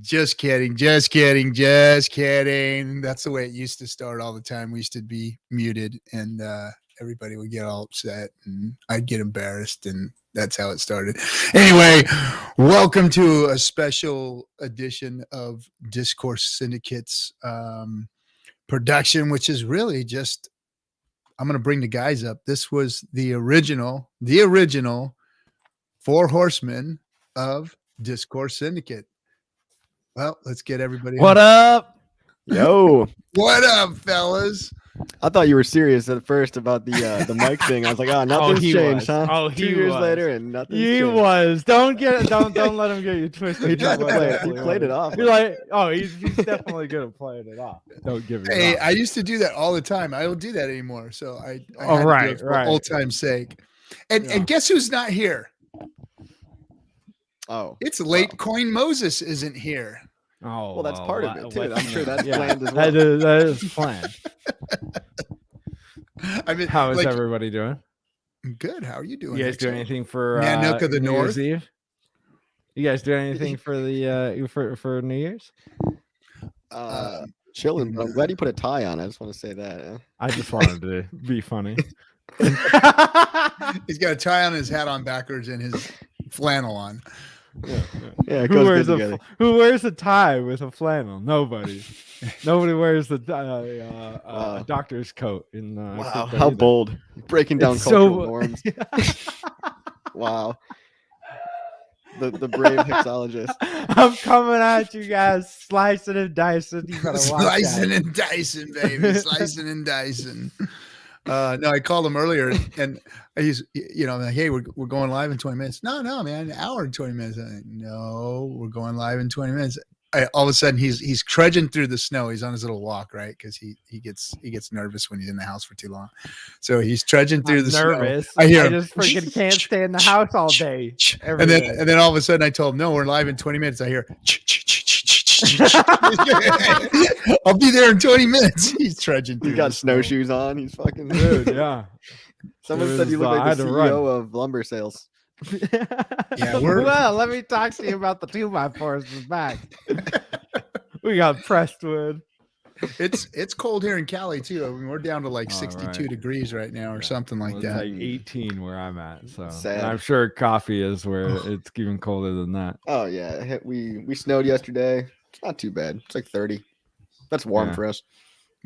Just kidding. Just kidding. Just kidding. That's the way it used to start all the time. We used to be muted and everybody would get all upset and I'd get embarrassed, and that's how it started. Anyway, welcome to a special edition of Discourse Syndicate's production, which is really just, I'm going to bring the guys up. This was the original Four Horsemen of Discourse Syndicate. Well, let's get everybody. What up? Yo. What up, fellas? I thought you were serious at first about the mic thing. I was like, oh, nothing's changed, huh? Oh, 2 years later and nothing. He was. Don't let him get you twisted. He tried to play it. He played it off. You're like, oh, he's definitely good at playing it off. Don't give it. Hey, I used to do that all the time. I don't do that anymore. So I right, do it for old time's sake. And guess who's not here? Oh, it's late. Coin Moses isn't here. Oh, well, that's part of it too. I'm sure that's planned as well. That is planned. I mean, how is everybody doing? Good. How are you doing? You guys doing anything for Nanook of the New North? Year's Eve? You guys doing anything for the for New Year's? Chilling. I'm glad you put a tie on. I just want to say that. Yeah. I just wanted to be funny. He's got a tie on, his hat on backwards, and his flannel on. Yeah. Who wears a tie with a flannel? Nobody. Nobody wears the doctor's coat. Wow, how bold! Breaking down cultural norms. Wow. The brave hexologist. I'm coming at you guys, slicing and dicing. You gotta watch slicing and dicing, baby. Slicing and dicing. No, I called him earlier, and he's, like, hey, we're going live in 20 minutes. No, man, an hour and 20 minutes. Like, no, we're going live in 20 minutes. All of a sudden, he's trudging through the snow. He's on his little walk, right? Because he gets nervous when he's in the house for too long. So he's trudging through the snow. I hear him. I just freaking can't stay in the house all day. And then all of a sudden, I told him, no, we're live in 20 minutes. I hear. I'll be there in 20 minutes. He's trudging through. He got snowshoes on. He's fucking dude. Yeah. Someone said you look like the CEO of lumber sales. Yeah. Well, let me talk to you about the 2x4s in the back. We got pressed wood. It's cold here in Cali too. I mean, we're down to like 62 degrees right now, or something like that. It's like 18 where I'm at. So sad. I'm sure coffee is where it's even colder than that. Oh yeah, we snowed yesterday. It's not too bad. It's like 30. That's warm for us.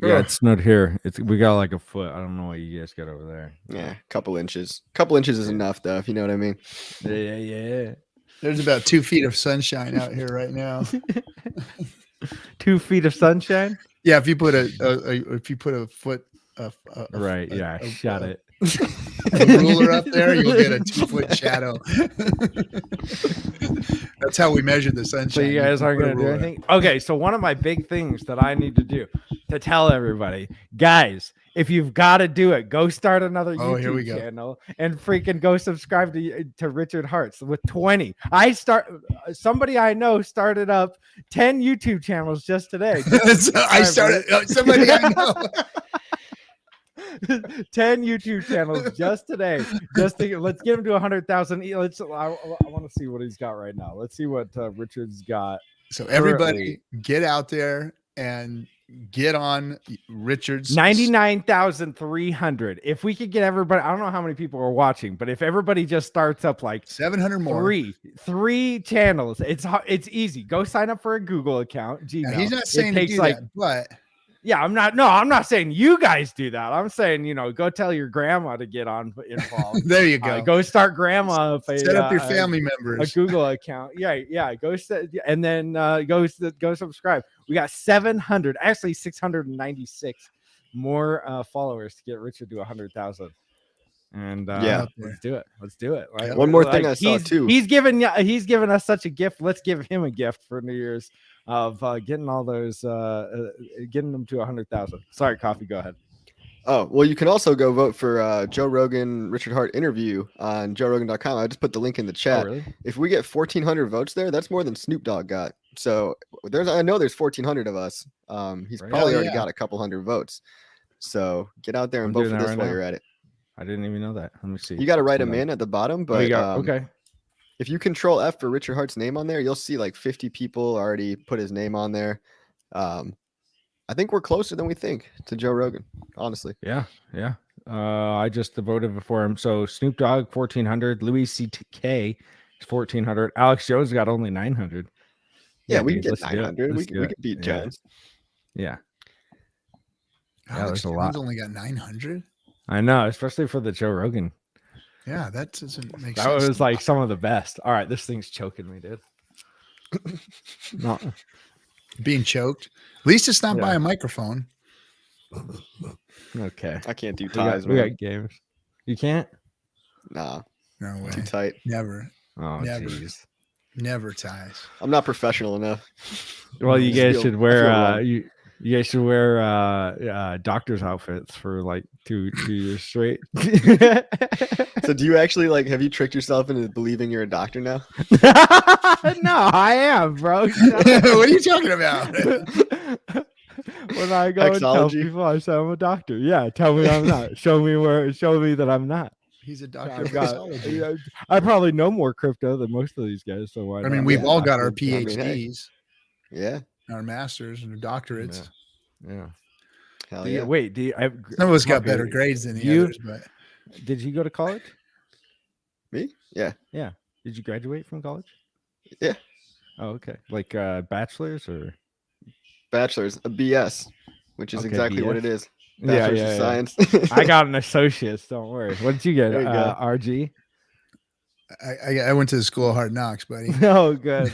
Yeah, it snowed here. We got like a foot. I don't know what you guys got over there. Yeah, a couple inches. Couple inches is enough, though, if you know what I mean. Yeah. There's about 2 feet of sunshine out here right now. 2 feet of sunshine. Yeah, if you put a foot, right? Yeah, shut it. A ruler up there, you'll get a 2-foot shadow. That's how we measure the sunshine. So you guys aren't going to do anything? Okay, so one of my big things that I need to do to tell everybody, guys, if you've got to do it, go start another YouTube channel and freaking go subscribe to Richard Hart's with 20. Somebody I know started up 10 YouTube channels just today. Somebody I know. 10 YouTube channels just today. Let's get him to 100,000. I want to see what he's got right now. Let's see what Richard's got. So everybody get out there and get on Richard's 99,300. If we could get everybody, I don't know how many people are watching, but if everybody just starts up like 700 more, three channels, it's easy. Go sign up for a Google account. Gmail. Now, he's not saying to do that, but yeah, I'm not saying you guys do that. I'm saying, go tell your grandma to get involved. There you go. Go start grandma. Set up your family members. A Google account. Yeah. Go and then go subscribe. We got 696 more followers to get Richard to 100,000. And let's do it. Right? One more thing I saw too. He's given us such a gift. Let's give him a gift for New Year's of getting all those, getting them to 100,000. Sorry, Coffee. Go ahead. Oh, well, you can also go vote for Joe Rogan, Richard Hart interview on joerogan.com. I just put the link in the chat. Oh, really? If we get 1,400 votes there, that's more than Snoop Dogg got. So I know there's 1,400 of us. He's probably already got a couple hundred votes. So get out there and vote for this while you're at it. I didn't even know that. Let me see. You got to write them in at the bottom, but okay. if you control F for Richard Hart's name on there, you'll see like 50 people already put his name on there. I think we're closer than we think to Joe Rogan, honestly. Yeah. I just voted for him. So Snoop Dogg 1,400, Louis C.K. 1,400. Alex Jones got only 900. Yeah, we can get 900. We can beat Jones. Yeah. Alex Jones only got 900. I know, especially for the Joe Rogan. Yeah, that doesn't make sense. That was like some of the best. All right, this thing's choking me, dude. No. Being choked. At least it's not by a microphone. Okay. I can't do ties. We got games. You can't? Nah. No way. Too tight. Never. Oh, jeez. Never ties. I'm not professional enough. Well, you guys should wear you guys should wear doctor's outfits for like two years straight. So do you actually have you tricked yourself into believing you're a doctor now? No, I am, bro. What are you talking about? When I go and tell people I say I'm a doctor. Yeah, tell me I'm not. Show me that I'm not. He's a doctor of mixology. I probably know more crypto than most of these guys. So why? I mean, we've all got our PhDs. Yeah. Our masters and our doctorates. Yeah. Hell yeah. Wait, some of us got better grades than the others, but did you go to college? Me? Yeah. Yeah. Did you graduate from college? Yeah. Oh, okay. Like bachelor's or bachelor's, a BS, which is exactly BS. What it is. Bachelor's of Science. I got an associate's. Don't worry. What did you get? RG. I went to the school of hard knocks, buddy. Oh, good.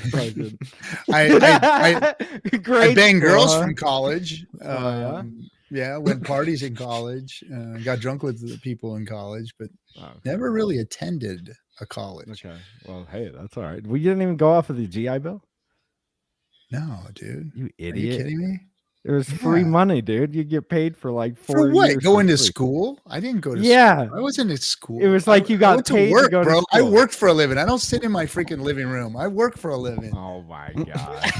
I banged girls from college. Yeah, went parties in college. Got drunk with the people in college, but never really attended a college. Okay. Well, hey, that's all right. We didn't even go off of the GI Bill. No, dude. You idiot. Are you kidding me? It was free money, dude. You get paid for like 4 years. For what? Going to school? I didn't go to school. I wasn't at school. It was like you got paid to work, to go bro. to school. I worked for a living. I don't sit in my freaking living room. I work for a living. Oh my God.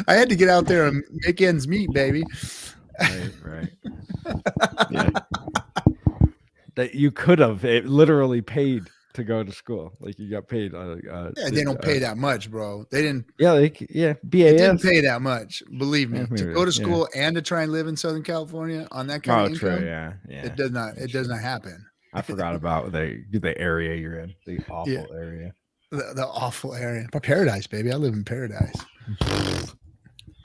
I had to get out there and make ends meet, baby. Right. Yeah. That you could have literally paid to go to school. Like you got paid. They don't pay that much, bro. They didn't. Yeah, BAS. It didn't pay that much. Believe me, to go to school and to try and live in Southern California on that kind of income. True. Yeah. It does not. It does not happen. I forgot about the area you're in. The awful area. The awful area. Paradise, baby. I live in paradise.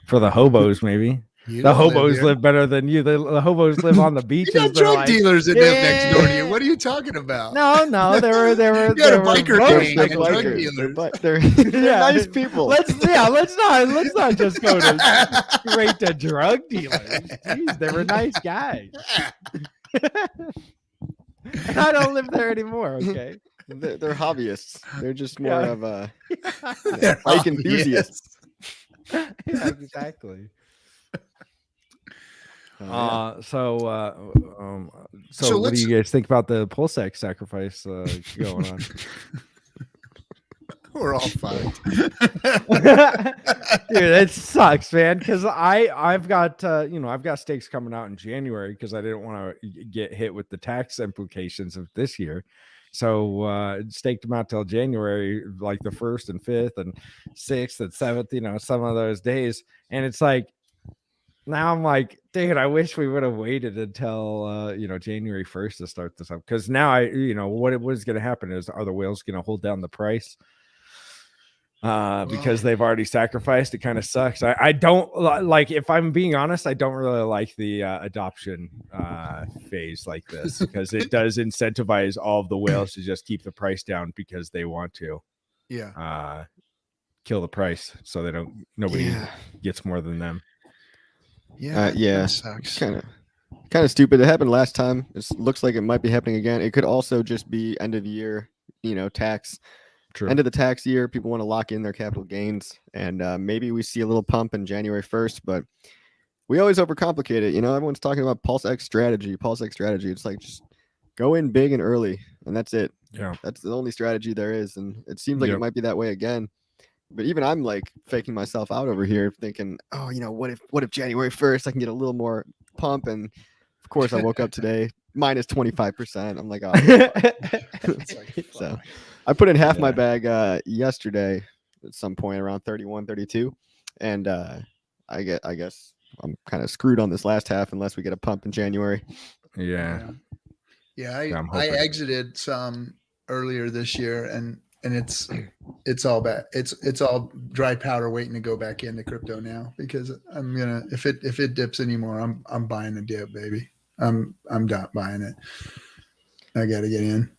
For the hobos, maybe. The hobos live better than you. The hobos live on the beaches. You got drug dealers that live next door to you. What are you talking about? No, they were. You got a biker gang and drug dealers. They're nice people. Let's not just go straight to drug dealers. Jeez, they were nice guys. And I don't live there anymore. Okay, they're hobbyists. They're just more of bike enthusiasts. Yeah, exactly. So what do you guys think about the Pulsec sacrifice going on? We're all fucked. Dude, it sucks, man, because I've got I've got stakes coming out in January because I didn't want to get hit with the tax implications of this year. So staked them out till January, like the 1st and 5th and 6th and 7th, some of those days. And it's like, now I'm like, dude, I wish we would have waited until January 1st to start this up. Because now what is going to happen is, are the whales going to hold down the price? Because they've already sacrificed. It kind of sucks. I don't like, if I'm being honest, I don't really like the adoption phase like this, because it does incentivize all of the whales to just keep the price down because they want to kill the price so nobody gets more than them. That sucks. Kind of stupid. It happened last time. It looks like it might be happening again. It could also just be end of year, tax. True. End of the tax year, people want to lock in their capital gains, and maybe we see a little pump in January 1st, but we always overcomplicate it. Everyone's talking about Pulse X strategy. It's like, just go in big and early, and that's it. Yeah, that's the only strategy there is, and it seems like it might be that way again. But even I'm like faking myself out over here, thinking, what if January 1st I can get a little more pump? And of course, I woke up today minus 25%. I'm like, oh. So I put in half my bag yesterday at some point around 31, 32. And I guess I'm kind of screwed on this last half unless we get a pump in January. Yeah. I exited some earlier this year and it's all bad. It's all dry powder waiting to go back into crypto now because I'm gonna if it dips anymore, I'm buying the dip, baby. I'm not buying it. I gotta get in.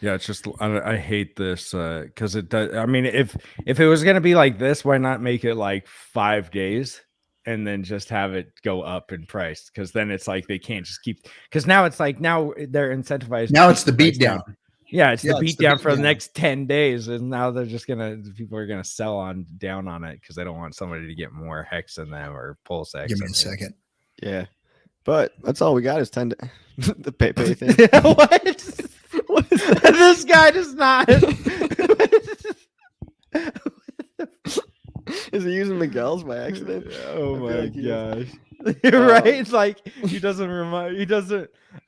Yeah, it's just I hate this because it does. I mean, if it was gonna be like this, why not make it like 5 days and then just have it go up in price? Because then it's like they can't just keep. Because now it's like now they're incentivized. Now it's the beat down. Yeah, it's the beat down for the next 10 days, and now they're just people are gonna sell down on it because they don't want somebody to get more hex in them or pulse hex. Give me a second. Yeah, but that's all we got is 10 the pay thing. What is that? This guy does not. Is he using Miguel's by accident? Oh my gosh. You're right. It's like he doesn't.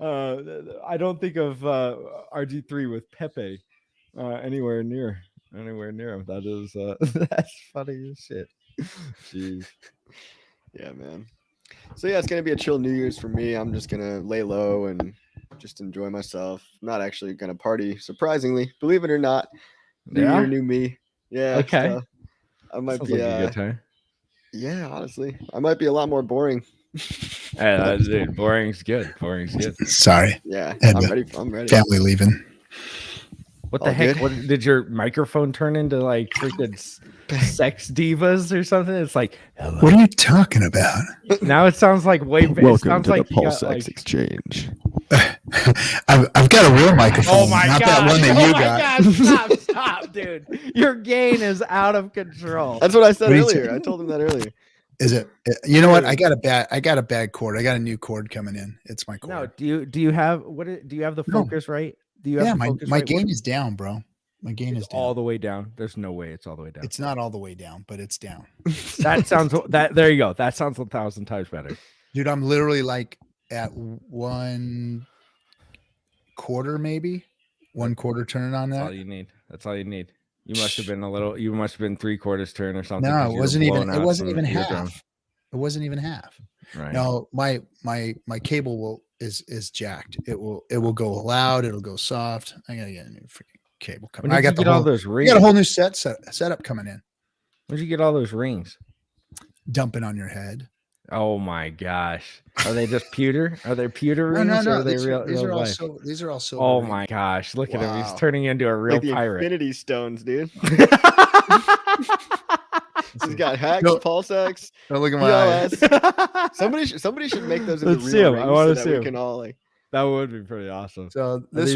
I don't think of RG3 with Pepe anywhere near him. That is that's funny as shit. Jeez. Yeah, man. So yeah, it's gonna be a chill New Year's for me. I'm just gonna lay low and just enjoy myself. I'm not actually gonna party, surprisingly, believe it or not. New year, new me. Yeah. Okay. So I might Sounds be like a good time. Yeah, honestly, I might be a lot more boring. Hey, dude, boring's good. Sorry. Yeah, I'm ready. Family leaving. What the heck? What did your microphone turn into? Like freaking sex divas or something? It's like, hello. What are you talking about? Now it sounds like way. Welcome to the Pulse Sex Exchange. I've got a real microphone. Oh my not god! That one that you got. God, stop, dude! Your gain is out of control. That's what I said earlier. I told him that earlier. Is it? You know what? I got a bad cord. I got a new cord coming in. It's my cord. No, do you have do you have the focus right? Do you have my gain is down, bro. My gain is down. All the way down. There's no way it's all the way down. It's not all the way down, but it's down. That sounds there you go. That sounds 1,000 times better. Dude, I'm literally like at 1/4 maybe. 1/4 turn on that. That's all you need. That's all you need. You must have been you must have been 3/4 turn or something. No, it wasn't even half. It wasn't even half. Right. No, my cable is jacked. It will go loud, it'll go soft. I gotta get a new freaking cable coming. I got all those rings. I got a whole new setup coming in. Where'd you get all those rings? Dumping on your head. Oh my gosh. Are they just pewter? Are they pewter rings? No. Or are they these are all silver. These are all silver. Oh my gosh. Look at him. He's turning into a real pirate. Infinity stones, dude. He's got hacks, pulse X. Don't look at my eyes. Somebody should make those into Let's real rings. I want to see. We can all like. That would be pretty awesome. So this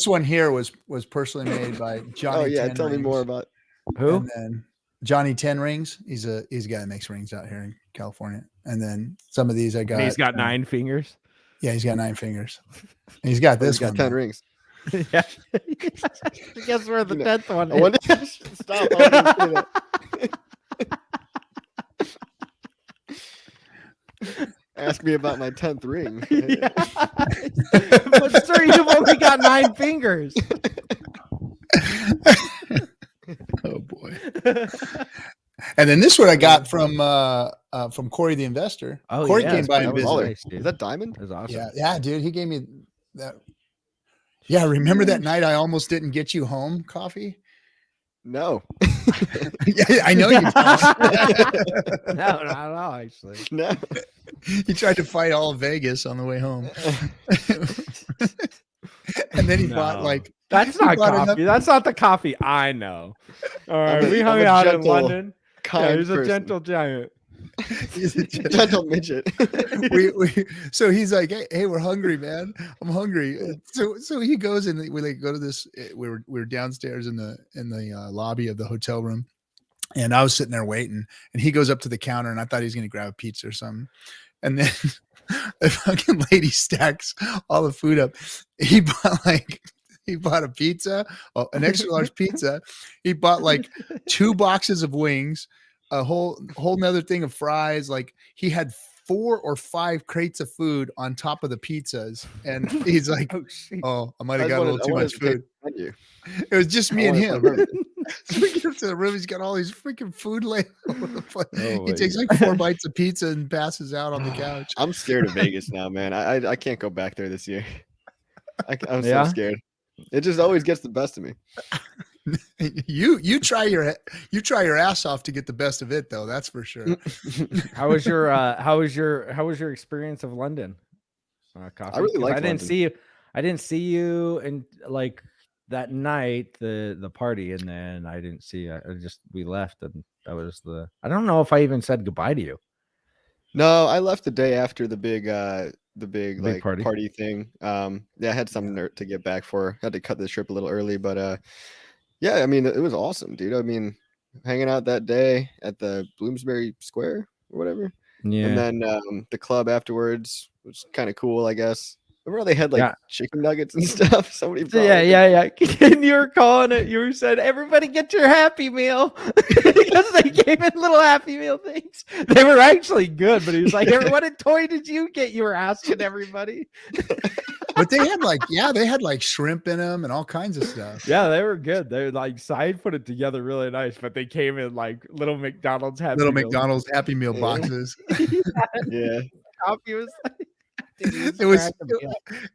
one here was personally made by Johnny. Oh yeah, 10 tell rings. me more about who? And then Johnny 10 Rings. He's a guy that makes rings out here in California. And then some of these I got. And he's got 9 fingers. Yeah, he's got 9 fingers. And he's got this. He's got 10 rings. Yeah. Guess where the 10th one is. I wonder, stop. Ask me about my 10th ring. Yeah. But sir, you've only got 9 fingers. Oh boy. And then this one I got from Corey the investor. Oh, Corey came by and visited. Nice, is that diamond? That's awesome. Yeah, dude. He gave me that. Yeah, remember that night I almost didn't get you home coffee? No. Yeah, I know you don't. No, not at all, actually. No. He tried to fight all Vegas on the way home. And then he bought like that's not coffee. That's not the coffee I know. All right, we hung out in London. Yeah, he's a gentle giant. He's a gentle midget. So he's like, hey, we're hungry, man. I'm hungry. So he goes and we like go to this. We're downstairs in the lobby of the hotel room, and I was sitting there waiting. And he goes up to the counter, and I thought he was gonna grab a pizza or something. And then the fucking lady stacks all the food up. He bought a pizza, an extra large pizza. He bought like 2 boxes of wings, a whole nother thing of fries. Like he had 4 or 5 crates of food on top of the pizzas, and he's like, "Oh, I might have got a little too much food." It was just me and him. So we get to the room. He's got all these freaking food laying over the place. He takes like 4 bites of pizza and passes out on the couch. I'm scared of Vegas now, man. I can't go back there this year. I'm so scared. It just always gets the best of me. You try your ass off to get the best of it, though. That's for sure. How was your experience of London? Coffee? I really like. I didn't see you in like that night, the party, and then I didn't see. We left, and that was I don't know if I even said goodbye to you. No, I left the day after the big like party thing. I had something to get back for. Had to cut the trip a little early, but yeah, I mean, it was awesome, dude. I mean, hanging out that day at the Bloomsbury Square or whatever. Yeah. And then the club afterwards was kind of cool, I guess. Remember they had like chicken nuggets and stuff? Somebody brought yeah. And you were calling it, you said, everybody get your Happy Meal. Because they gave it little Happy Meal things. They were actually good, but he was like, what toy did you get? You were asking everybody. But they had like shrimp in them and all kinds of stuff. Yeah, they were good. They were like put it together really nice, but they came in like little McDonald's Happy Meal boxes. Yeah. Coffee was like, it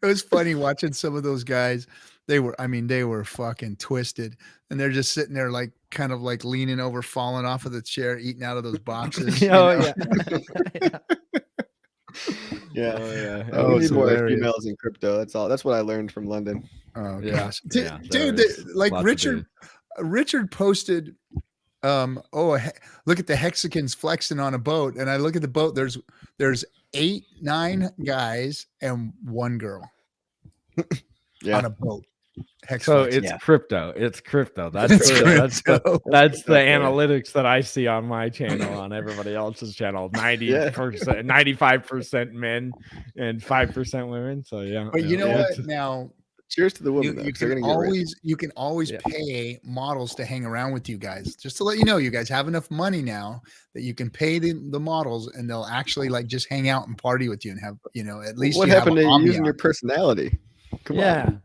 was funny watching some of those guys. They were fucking twisted, and they're just sitting there like kind of like leaning over, falling off of the chair, eating out of those boxes. Yeah. We need more females in crypto. That's all. That's what I learned from London. Oh gosh, dude, like Richard posted. Look at the Hexicans flexing on a boat, and I look at the boat. There's 8-9 guys and 1 girl on a boat. So it's crypto. It's crypto. That's the analytics that I see on my channel, on everybody else's channel. 90%, 95% men and 5% women. So yeah. But you know what? Now, cheers to the women. You can always pay models to hang around with you guys. Just to let you know, you guys have enough money now that you can pay the models, and they'll actually like just hang out and party with you and have, at least. What happened to using your personality? Come on,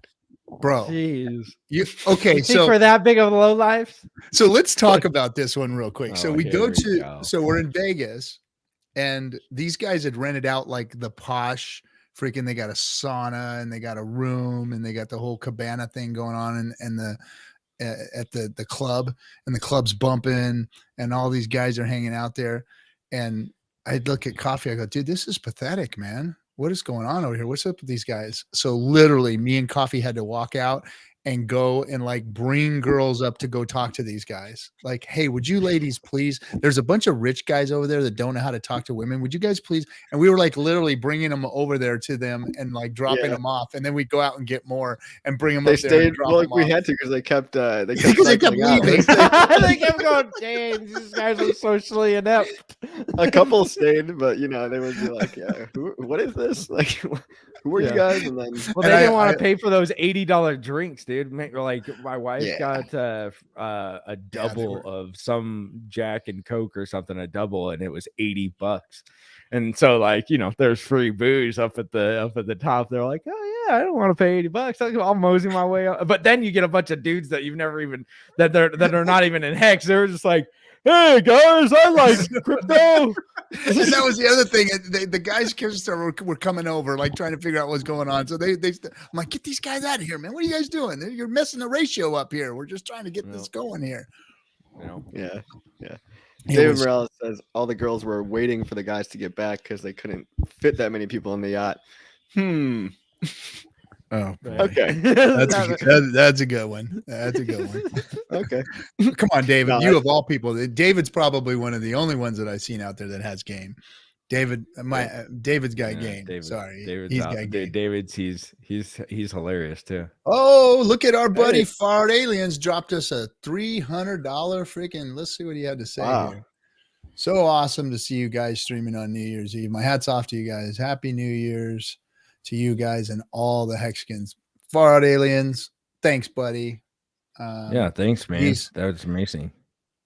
bro. Jeez. So for that big of low lives. So let's talk about this one real quick. So we're in Vegas, and these guys had rented out like the posh. Freaking, they got a sauna and they got a room and they got the whole cabana thing going on and at the club, and the club's bumping and all these guys are hanging out there. And I'd look at Coffee. I go, dude, this is pathetic, man. What is going on over here? What's up with these guys? So literally me and Coffee had to walk out and go and like bring girls up to go talk to these guys. Like, hey, would you ladies please? There's a bunch of rich guys over there that don't know how to talk to women. Would you guys please? And we were like literally bringing them over there to them and like dropping them off. And then we go out and get more and bring them. They stayed. Well, we had to because they kept leaving. They kept going. Damn, these guys are socially inept. A couple stayed, but they would be like, yeah, what is this? Like, who are you guys? And then they didn't want to pay for those $80 drinks, dude. Like my wife got a double of some Jack and Coke or something, a double, and it was $80. And so like, there's free booze up at the top. They're like, oh yeah, I don't want to pay $80. I'll mosey my way up. But then you get a bunch of dudes that you've never even that are not even in Hex. They're just like, hey guys, I like crypto. And that was the other thing. The guys were coming over, like trying to figure out what's going on. So I'm like, get these guys out of here, man. What are you guys doing? You're messing the ratio up here. We're just trying to get this going here. Yeah. David Morales says all the girls were waiting for the guys to get back because they couldn't fit that many people in the yacht. Oh, okay. That's a good one. That's a good one. Okay. Come on, David. You of all people, David's probably one of the only ones that I've seen out there that has game. David's got game. Sorry. David's he's hilarious too. Oh, look at our buddy Fart Aliens dropped us a $300 freaking. Let's see what he had to say here. So awesome to see you guys streaming on New Year's Eve. My hat's off to you guys. Happy New Year's to you guys and all the Hexicans. Far Out Aliens, thanks, buddy. Thanks, man. That was amazing.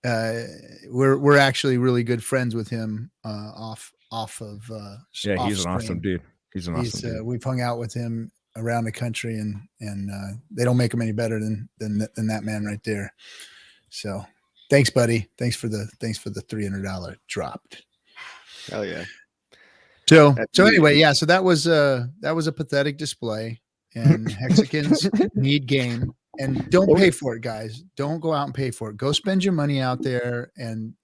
We're actually really good friends with him off off of he's an awesome dude. He's an awesome dude. We've hung out with him around the country, and they don't make him any better than that man right there. So thanks, buddy. Thanks for the $300 drop. Hell yeah. So anyway, yeah. So that was a pathetic display, and Hexicans need game, and don't pay for it, guys. Don't go out and pay for it. Go spend your money out there and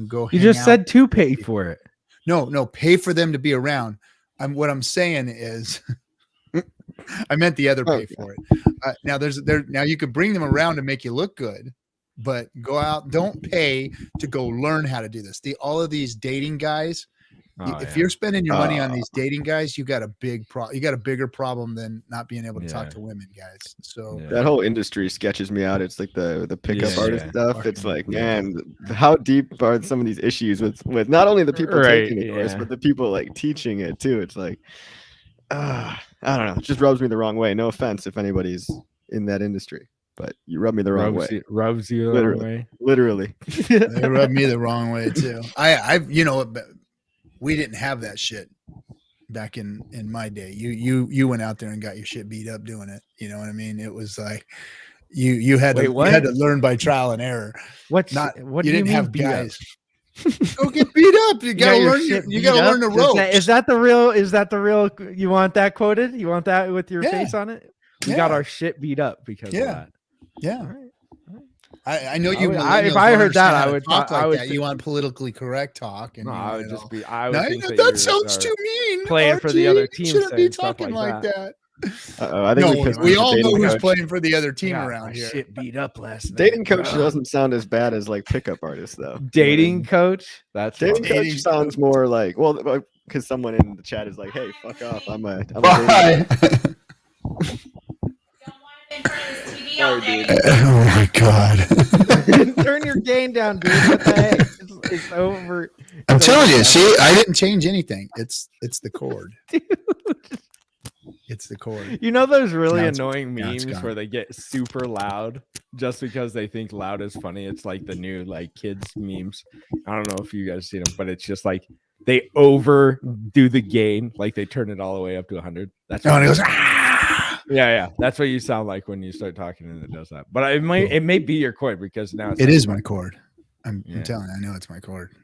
go. You just said to pay for it. No, pay for them to be around. What I'm saying is, I meant the other pay for it. Now you could bring them around to make you look good, but go out. Don't pay to go learn how to do this. All of these dating guys. If you're spending your money on these dating guys, you got a big problem. You got a bigger problem than not being able to talk to women, guys. So that whole industry sketches me out. It's like the pickup artist stuff. It's like, man, how deep are some of these issues with not only the people taking the course, but the people like teaching it too. It's like, I don't know. It just rubs me the wrong way. No offense if anybody's in that industry, but you rub me the wrong way. Rubs you the wrong way. Literally. They rub me the wrong way too. We didn't have that shit back in my day. You went out there and got your shit beat up doing it. You know what I mean? It was like you had to learn by trial and error. You didn't have guys. Go get beat up. You gotta learn. You gotta learn the ropes. Is that the real? You want that quoted? You want that with your face on it? We got our shit beat up because of that. Yeah. All right. I know you. If I heard that, I would talk like that. You want politically correct talk, and I would just be. I would think that sounds too mean. Playing for the other team, shouldn't be talking like that. I think we all know who's playing for the other team around here. Shit beat up last night. Dating coach doesn't sound as bad as like pickup artist though. Dating coach. That's dating coach sounds more like because someone in the chat is like, "Hey, fuck off! I'm a dating Sorry, dude. Oh my god! Turn your gain down, dude. What the heck? It's over. I'm telling you. See, I didn't change anything. It's the cord. Dude. It's the cord. You know those really annoying memes where they get super loud just because they think loud is funny. It's like the new like kids memes. I don't know if you guys see them, but it's just like they overdo the gain, like they turn it all the way up to 100. That's and it goes. Yeah. That's what you sound like when you start talking and it does that. But it may be your cord because now it is my cord. I'm telling you, I know it's my cord.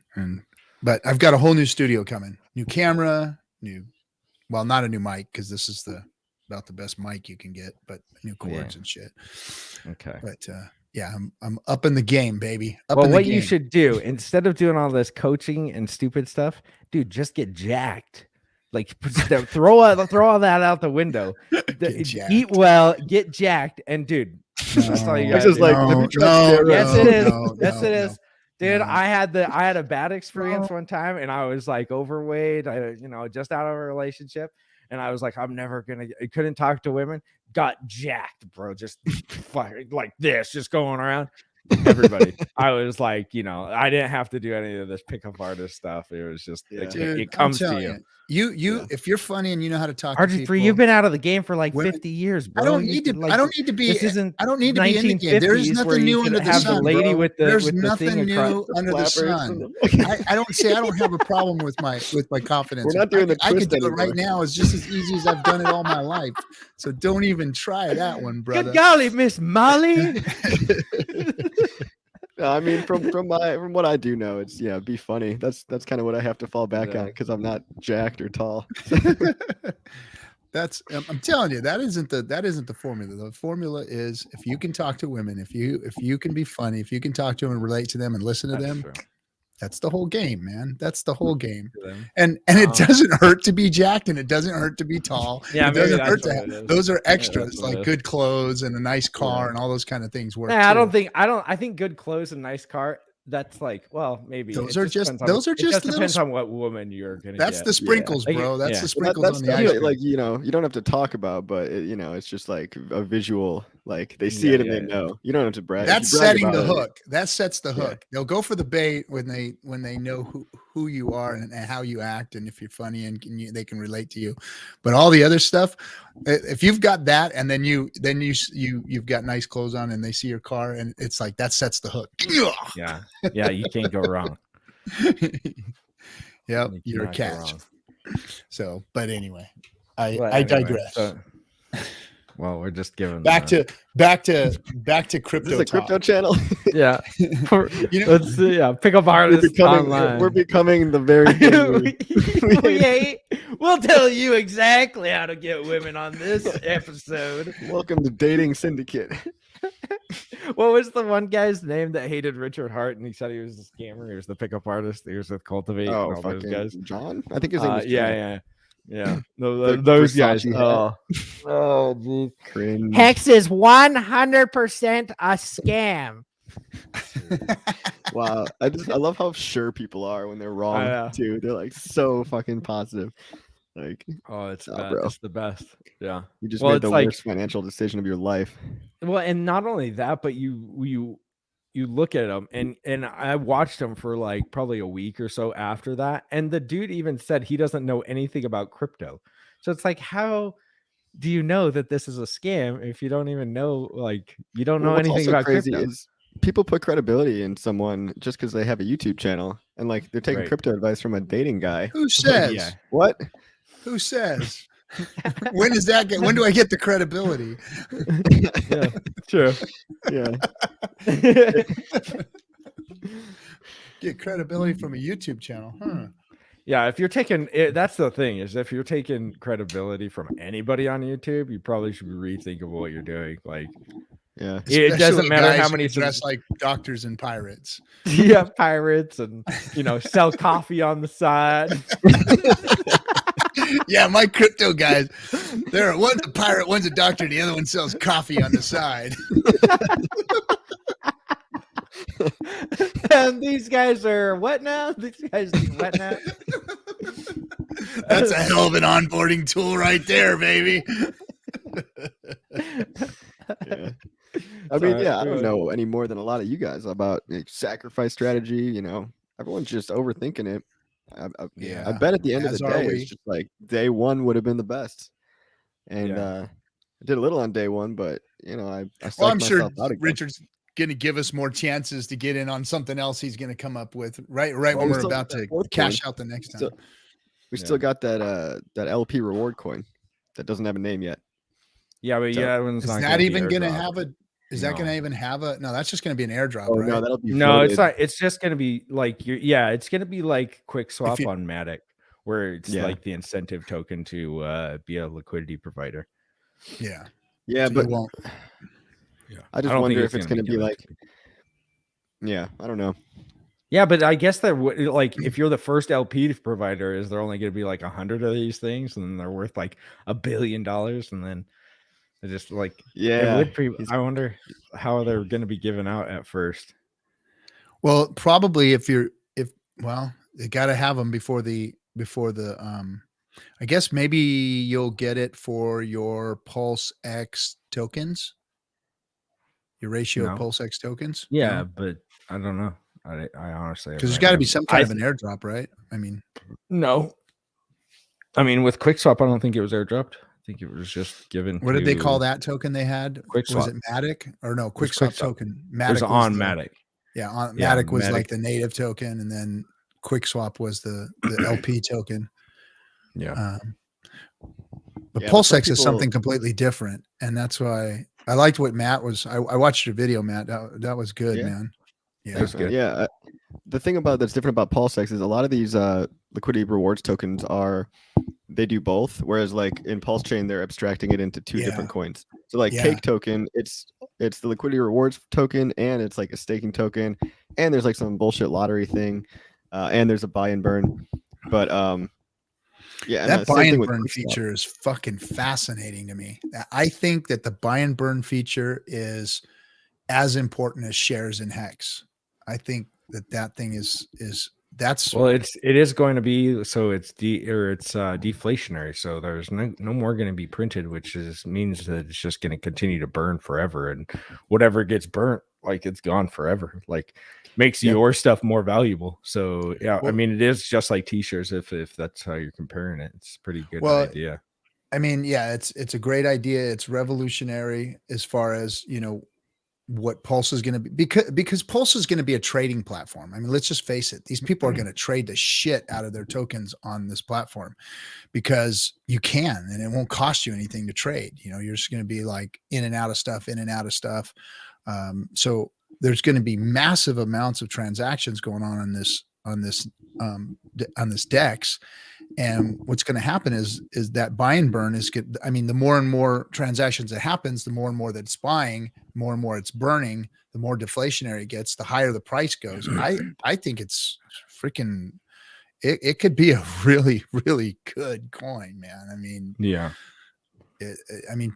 But I've got a whole new studio coming. New camera, not a new mic because this is about the best mic you can get, but new cords and shit. Okay. But I'm up in the game, baby. You should do instead of doing all this coaching and stupid stuff, dude, just get jacked. Like throw all that out the window. Eat well, get jacked, and dude, that's all you got. Yes, it is. Dude, no. I had a bad experience one time, and I was like overweight. Just out of a relationship, and I was like, I couldn't talk to women. Got jacked, bro. Just like this, just going around. Everybody. I was like, I didn't have to do any of this pickup artist stuff. It was just it comes to you. If you're funny and you know how to talk to people, you've been out of the game for like 50 years, bro. I don't need to be in the game. There is nothing new under the sun. There's nothing new under the sun. I don't have a problem with my confidence. We're not doing I could do it right now. It's just as easy as I've done it all my life. So don't even try that one, brother. Good golly, Miss Molly. I mean, from what I do know, it's be funny. That's kind of what I have to fall back on because I'm not jacked or tall. I'm telling you, that isn't the formula. The formula is if you can talk to women, if you can be funny, if you can talk to them and relate to them and listen to them. True. That's the whole game, man. That's the whole game. And it doesn't hurt to be jacked and it doesn't hurt to be tall. Yeah, it doesn't hurt to have those are extras like good clothes and a nice car and all those kind of things work. Yeah, I think good clothes and nice car. That's like, well, maybe those are just depends on what woman you're gonna that's get. The sprinkles, bro. That's the sprinkles on the ice. Like, you don't have to talk about, but it's just like a visual, like they see it and they know. You don't have to brag. That's setting the hook. That sets the hook. They'll go for the bait when they know who you are and how you act and if you're funny and they can relate to you. But all the other stuff, if you've got that and then you've got nice clothes on and they see your car and it's like that sets the hook. Yeah, you can't go wrong. Yep, you're a catch. So, but anyway, I digress. Well, we're just giving back to crypto. This is a crypto channel. Yeah, let's pickup artists online. We're becoming the very thing we hate. We'll tell you exactly how to get women on this episode. Welcome to Dating Syndicate. What was the one guy's name that hated Richard Hart and he said he was a scammer? He was the pickup artist. He was with Cultivate. Oh, and all those guys. John? I think his name was John. Yeah. Those guys. Oh, geez. Cringe. Hex is 100% a scam. Wow. I love how sure people are when they're wrong too. They're like so fucking positive. Like, it's bro. It's the best. Yeah. You just made the worst financial decision of your life. Well, and not only that, but you look at him and I watched him for like probably a week or so after that. And the dude even said he doesn't know anything about crypto. So it's like, how do you know that this is a scam if you don't even know, like, you don't know anything about crypto? Is people put credibility in someone just because they have a YouTube channel and like they're taking crypto advice from a dating guy. Who says? What? Who says? When do I get the credibility? Yeah, true. Yeah. Get credibility from a YouTube channel, huh? Yeah, if you're taking that's the thing, is if you're taking credibility from anybody on YouTube, you probably should be rethinking what you're doing. Like, yeah, it doesn't matter how many dress like doctors and pirates. Yeah, pirates, and sell coffee on the side. Yeah, my crypto guys, one's a pirate, one's a doctor, the other one sells coffee on the side. And these guys are what now? These guys do what now? That's a hell of an onboarding tool right there, baby. Yeah. I mean, I don't know any more than a lot of you guys about sacrifice strategy. Everyone's just overthinking it. I bet at the end of the day, it's just like day one would have been the best. And I did a little on day one, but I'm sure Richard's going to give us more chances to get in on something else he's going to come up with when we're about to cash out the next time. We still got that LP reward coin that doesn't have a name yet. Yeah, but is that even going to have a? Is that going to even have a? No, that's just going to be an airdrop, right? No, that'll be. No, it's not. It's just going to be like it's going to be like Quick Swap on Matic, where it's like the incentive token to be a liquidity provider. Yeah, so but I just wonder if it's going to be like. Yeah, I don't know. Yeah, but I guess that if you're the first LP provider, is there only going to be like 100 of these things, and then they're worth like $1 billion, and then. Just like I wonder how they're going to be given out at first. Well, probably they got to have them before the I guess maybe you'll get it for your Pulse X tokens, your ratio of Pulse X tokens. Yeah, but I don't know. I honestly, because there's got to be some kind of an airdrop, right? I mean, no. I mean, with QuickSwap, I don't think it was airdropped. I think it was just given. What did they call that token they had? QuickSwap. Was it Matic or no? QuickSwap token. Matic was on Matic. Yeah, Matic was like the native token, and then QuickSwap was the LP token. Yeah. But PulseX is something completely different, and that's why I liked what Matt was. I watched your video, Matt. That was good, man. Yeah, that was good. Yeah. The thing that's different about PulseX is a lot of these liquidity rewards tokens they do both, whereas like in Pulse Chain they're abstracting it into two different coins. So like Cake token, it's the liquidity rewards token, and it's like a staking token, and there's like some bullshit lottery thing, and there's a buy and burn. But that buy and burn feature is fucking fascinating to me. I think that the buy and burn feature is as important as shares in Hex. I think that thing is that's it is going to be, so it's deflationary, so there's no more going to be printed, which means that it's just going to continue to burn forever, and whatever gets burnt, like, it's gone forever, like makes your stuff more valuable. So I mean, it is just like t-shirts if that's how you're comparing it. It's a pretty good idea. I mean, it's a great idea. It's revolutionary as far as what Pulse is going to be, because Pulse is going to be a trading platform. I mean, let's just face it. These people are going to trade the shit out of their tokens on this platform because you can, and it won't cost you anything to trade. You know, you're just going to be like in and out of stuff. So there's going to be massive amounts of transactions going on this DEX. And what's going to happen is that buy and burn is good. I mean, the more and more transactions that happens, the more and more that it's buying, more and more it's burning, the more deflationary it gets, the higher the price goes. I think it's freaking, it could be a really, really good coin, man. I mean, yeah.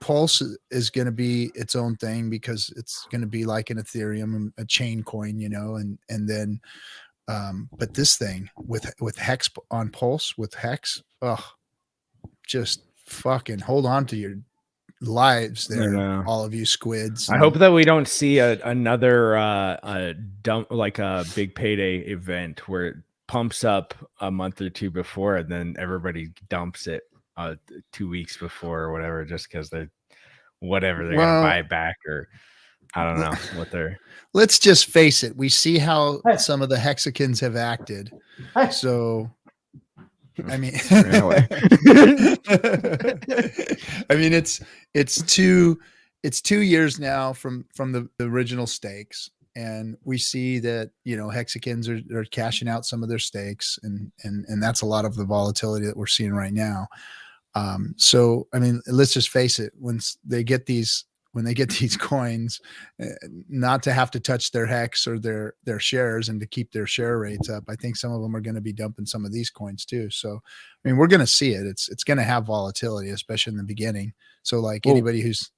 Pulse is going to be its own thing because it's going to be like an Ethereum, a chain coin, you know, and then, but this thing with Hex on Pulse with Hex, just fucking hold on to your lives there, all of you squids. I hope that we don't see another dump, like a big payday event where it pumps up a month or two before and then everybody dumps it 2 weeks before or whatever, just because they're gonna buy it back, or I don't know what they're. Let's just face it. We see how some of the Hexicans have acted. So, I mean, I mean, it's 2 years now from the original stakes, and we see that, you know, Hexicans are cashing out some of their stakes, and that's a lot of the volatility that we're seeing right now. So, I mean, let's just face it. When they get these coins, not to have to touch their Hex or their shares and to keep their share rates up, I think some of them are going to be dumping some of these coins too. So, I mean, we're going to see it. It's going to have volatility, especially in the beginning. So like anybody who's.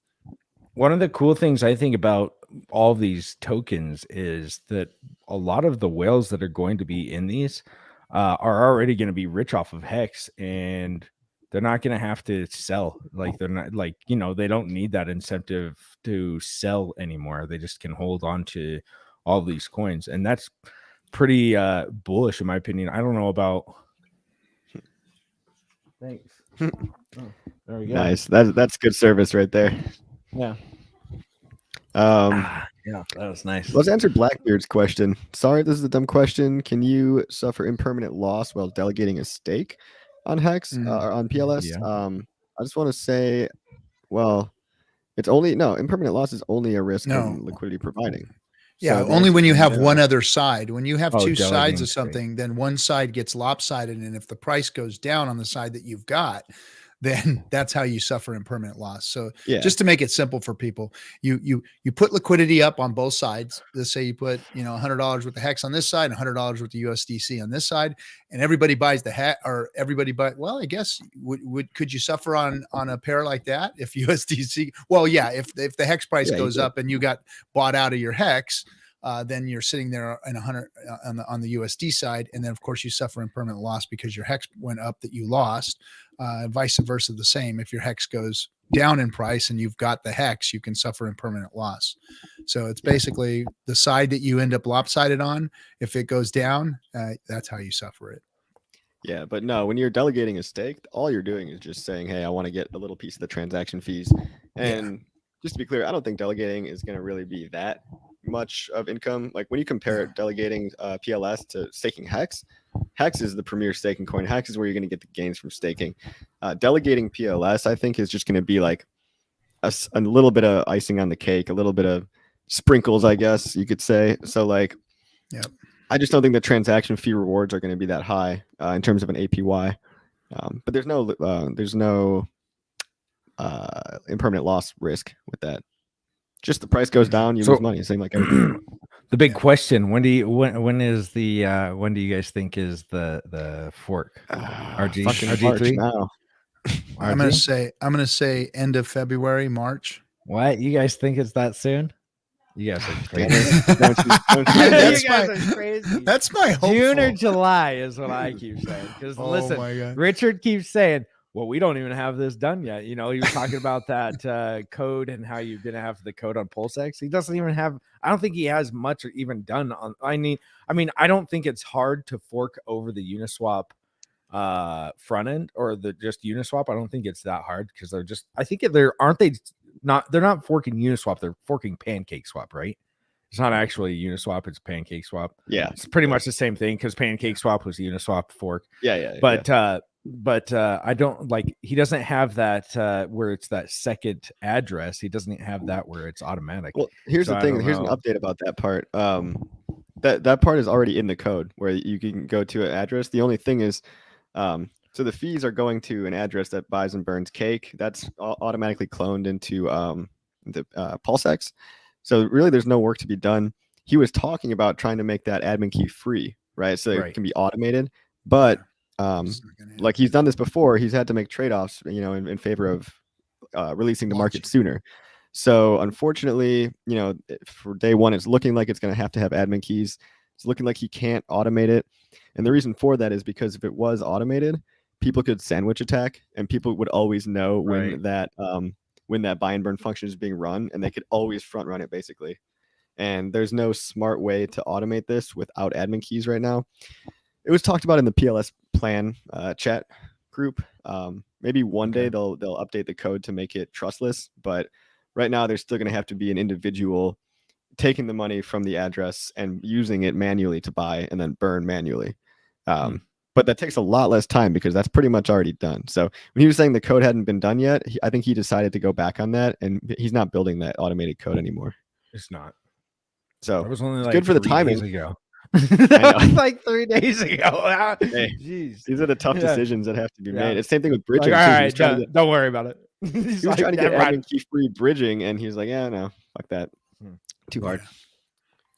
One of the cool things I think about all these tokens is that a lot of the whales that are going to be in these are already going to be rich off of Hex, and they're not going to have to sell. Like, they're not, like, you know, they don't need that incentive to sell anymore. They just can hold on to all these coins. And that's pretty bullish, in my opinion. I don't know about. Thanks. Oh, there we go. Nice. That's good service right there. Yeah. Yeah, that was nice. Let's answer Blackbeard's question. Sorry, this is a dumb question. Can you suffer impermanent loss while delegating a stake on Hex or on PLS? Yeah. I just want to say, well, it's only impermanent loss is only a risk in liquidity providing. Yeah, so only when you have one other side. When you have two sides of something, stake. Then one side gets lopsided, and if the price goes down on the side that you've got, then that's how you suffer impermanent loss. So just to make it simple for people, you put liquidity up on both sides. Let's say you put, you know, $100 worth of Hex on this side, $100 worth of USDC on this side, and everybody buys the Hex, or everybody buy. Well, I guess could you suffer on a pair like that if USDC? Well, yeah, if the Hex price goes up and you got bought out of your Hex, then you're sitting there in 100 on the USD side, and then of course you suffer impermanent loss because your Hex went up that you lost. Vice versa, the same. If your Hex goes down in price and you've got the Hex, you can suffer impermanent loss. So it's basically the side that you end up lopsided on. If it goes down, that's how you suffer it. Yeah, but no, when you're delegating a stake, all you're doing is just saying, hey, I want to get a little piece of the transaction fees. And just to be clear, I don't think delegating is going to really be that much of income. Like when you compare it, delegating PLS to staking Hex is the premier staking coin. Hex is where you're going to get the gains from staking. Delegating PLS, I think, is just going to be like a little bit of icing on the cake, a little bit of sprinkles, I guess you could say. So like, I just don't think the transaction fee rewards are going to be that high in terms of an APY. But there's no impermanent loss risk with that. Just the price goes down, you lose money. Same like everything. The big question: when do you guys think is the fork? RG3 now. I'm gonna say end of February, March. What, you guys think it's that soon? You guys are crazy. You guys are crazy. That's my hope. June or July is what I keep saying. Because listen, Richard keeps saying, well, we don't even have this done yet. You know, he was talking about that code and how you're going to have the code on PulseX. He doesn't even have, I don't think he has much or even done on, I mean, I don't think it's hard to fork over the Uniswap front end or the just Uniswap. I don't think it's that hard because they're just, I think aren't they they're not forking Uniswap, they're forking PancakeSwap, right? It's not actually Uniswap, it's PancakeSwap. Yeah, it's pretty much the same thing because PancakeSwap was the Uniswap fork. But I don't like, he doesn't have that where it's that second address. He doesn't have that where it's automatic. Well, here's the thing. Here's an update about that part. That part is already in the code where you can go to an address. The only thing is, so the fees are going to an address that buys and burns cake. That's automatically cloned into the PulseX. So really, there's no work to be done. He was talking about trying to make that admin key free, right? So it can be automated. But like he's done this before, he's had to make trade-offs, you know, in favor of releasing the market sooner. So unfortunately, you know, for day one, it's looking like it's going to have admin keys. It's looking like he can't automate it. And the reason for that is because if it was automated, people could sandwich attack and people would always know when that buy and burn function is being run, and they could always front run it basically. And there's no smart way to automate this without admin keys right now. It was talked about in the PLS plan chat group. Maybe one day they'll update the code to make it trustless, but right now there's still going to have to be an individual taking the money from the address and using it manually to buy and then burn manually. But that takes a lot less time because that's pretty much already done. So when he was saying the code hadn't been done yet, I think he decided to go back on that, and he's not building that automated code anymore. It's not. So it was only like good for the timing. Ago. That was like 3 days ago. Hey, jeez, these are the tough decisions that have to be made. It's the same thing with bridging. Like, all right, don't worry about it. He was trying to get admin key free bridging, and he's like, yeah, no, fuck that. Too hard.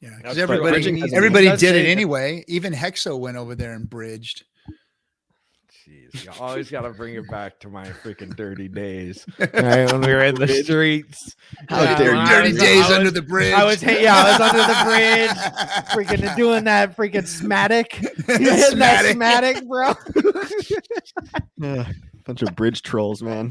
Yeah, because everybody did it anyway. Even Hexo went over there and bridged. Jeez, you always got to bring it back to my freaking dirty days, right? When we were in the streets. How dare you? Dirty days under the bridge. I was under the bridge, freaking doing that freaking smatic. You hitting that smatic, bro? Bunch of bridge trolls, man.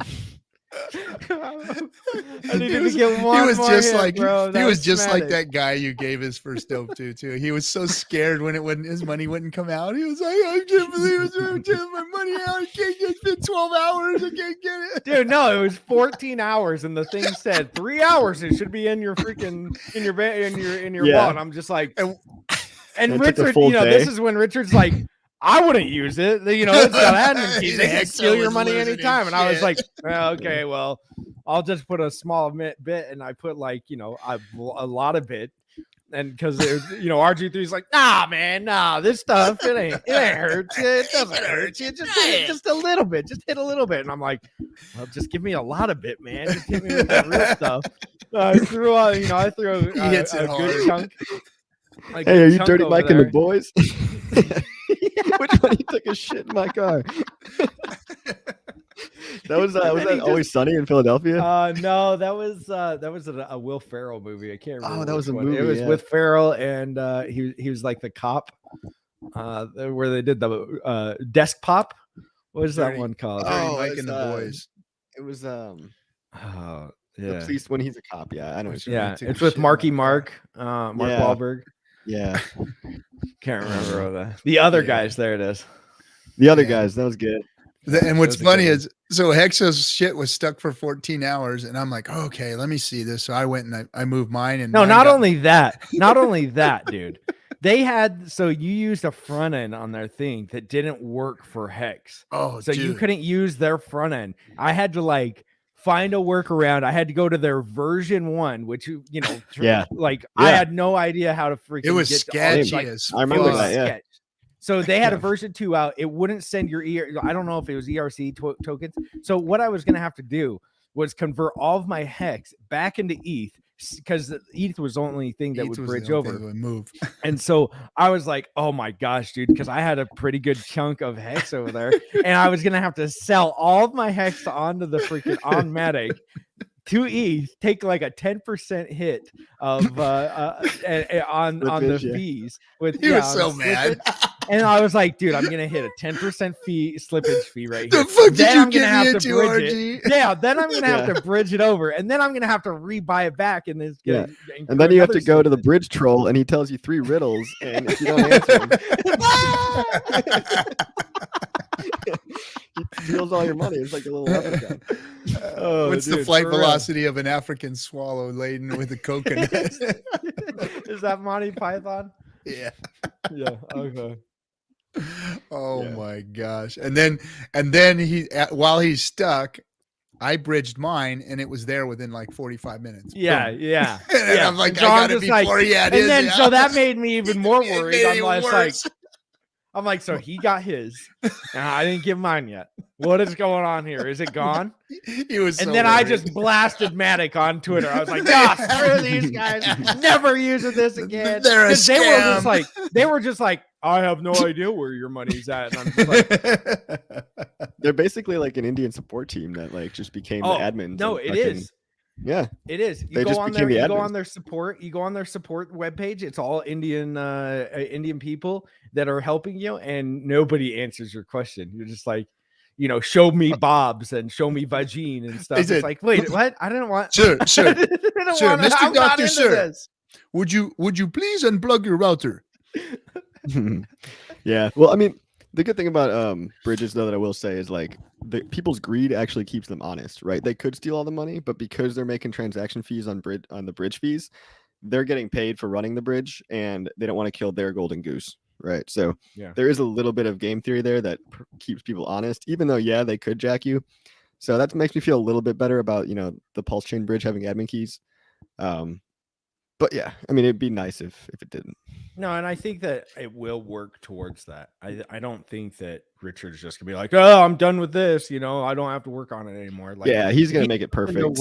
I needed to get one. He was more just hit, like bro. He was just like that guy you gave his first dope to too. He was so scared when his money wouldn't come out. He was like, I can't believe I'm taking my money out. I can't get. It's been 12 hours. I can't get it. Dude, no, it was 14 hours, and the thing said 3 hours. It should be in your freaking in your wallet. I'm just like, and Richard, you know, this is when Richard's like, I wouldn't use it. You know, it's got admin keys. They can steal your money anytime. And I was like, okay, well, I'll just put a small bit. And I put like, you know, a lot of bit. And because, you know, RG3's like, nah, man, this stuff, it ain't hurt. It doesn't hurt you. Just a little bit. Just hit a little bit. And I'm like, well, just give me a lot of bit, man. Just hit me with that real stuff. I threw a good chunk. Hey, are you dirty Mike and the boys? Which one he took a shit in my car? Was that Always Sunny in Philadelphia? No, that was a Will Ferrell movie. I can't remember. Oh, that was a one. movie. It was with Ferrell, and he was like the cop. Where they did the desk pop. What is that one called? Mike and the Boys. It was yeah. The police when he's a cop. Yeah, I know. It's with Marky Mark, Mark Wahlberg. Yeah, can't remember the other guys. There it is. The other guys. That was good. And what's funny is, so Hexo's shit was stuck for 14 hours, and I'm like, okay, let me see this. So I went and I moved mine. And not only that, dude. They had, so you used a front end on their thing that didn't work for Hex. Oh, so you couldn't use their front end. I had to like find a workaround. I had to go to their version 1, which, you know, I had no idea how to freaking. It was get sketchy I remember that. Yeah. So they had a version 2 out. It wouldn't send your I don't know if it was ERC tokens. So what I was going to have to do was convert all of my Hex back into ETH, because ETH was the only thing that would bridge over. Move. And so I was like, oh my gosh, dude, because I had a pretty good chunk of Hex over there, and I was going to have to sell all of my Hex onto the freaking on-matic to ETH, take like a 10% hit of on the fees. He was so mad. And I was like, dude, I'm gonna hit a 10% slippage fee right here. The fuck then did I'm you gonna get have me to into, bridge RG? it. Yeah, then I'm gonna have to bridge it over, and then I'm gonna have to rebuy it back, and then and then you have to go to the bridge troll, and he tells you 3 riddles, and if you don't answer them, he steals all your money. It's like a little leprechaun. What's the flight velocity of an African swallow laden with a coconut? Is that Monty Python? Yeah. Yeah. Okay. Oh my gosh. And then he, while he's stuck, I bridged mine and it was there within like 45 minutes. Yeah. Boom. Yeah. And yeah. I'm like, I got it before he had and his. then, so that made me even more worried. I'm like, so he got his, and I didn't give mine yet. What is going on here? Is it gone? He was, and then worried. I just blasted Matic on Twitter. I was like, screw these guys, never using this again. They're a scam. They were just like, I have no idea where your money's at. And I'm just like, they're basically like an Indian support team that like just became the admins. No, it is. Yeah, it is. You go on there. You go on their support. You go on their support webpage. It's all Indian people that are helping you, and nobody answers your question. You're just like, show me Bob's and show me Vagine and stuff. It's like, wait, what? I didn't want. Sure, Mr. Doctor, sir. Would you please unplug your router? Yeah. Well, I mean, the good thing about bridges, though, that I will say is like people's greed actually keeps them honest, right? They could steal all the money, but because they're making transaction fees on the bridge fees, they're getting paid for running the bridge, and they don't want to kill their golden goose, right? So there is a little bit of game theory there that keeps people honest, even though they could jack you. So that makes me feel a little bit better about the Pulse Chain bridge having admin keys. But yeah, I mean, it'd be nice if it didn't. No, and I think that it will work towards that. I don't think that Richard's just gonna be like, oh, I'm done with this. I don't have to work on it anymore. Like, yeah, he's gonna make it perfect.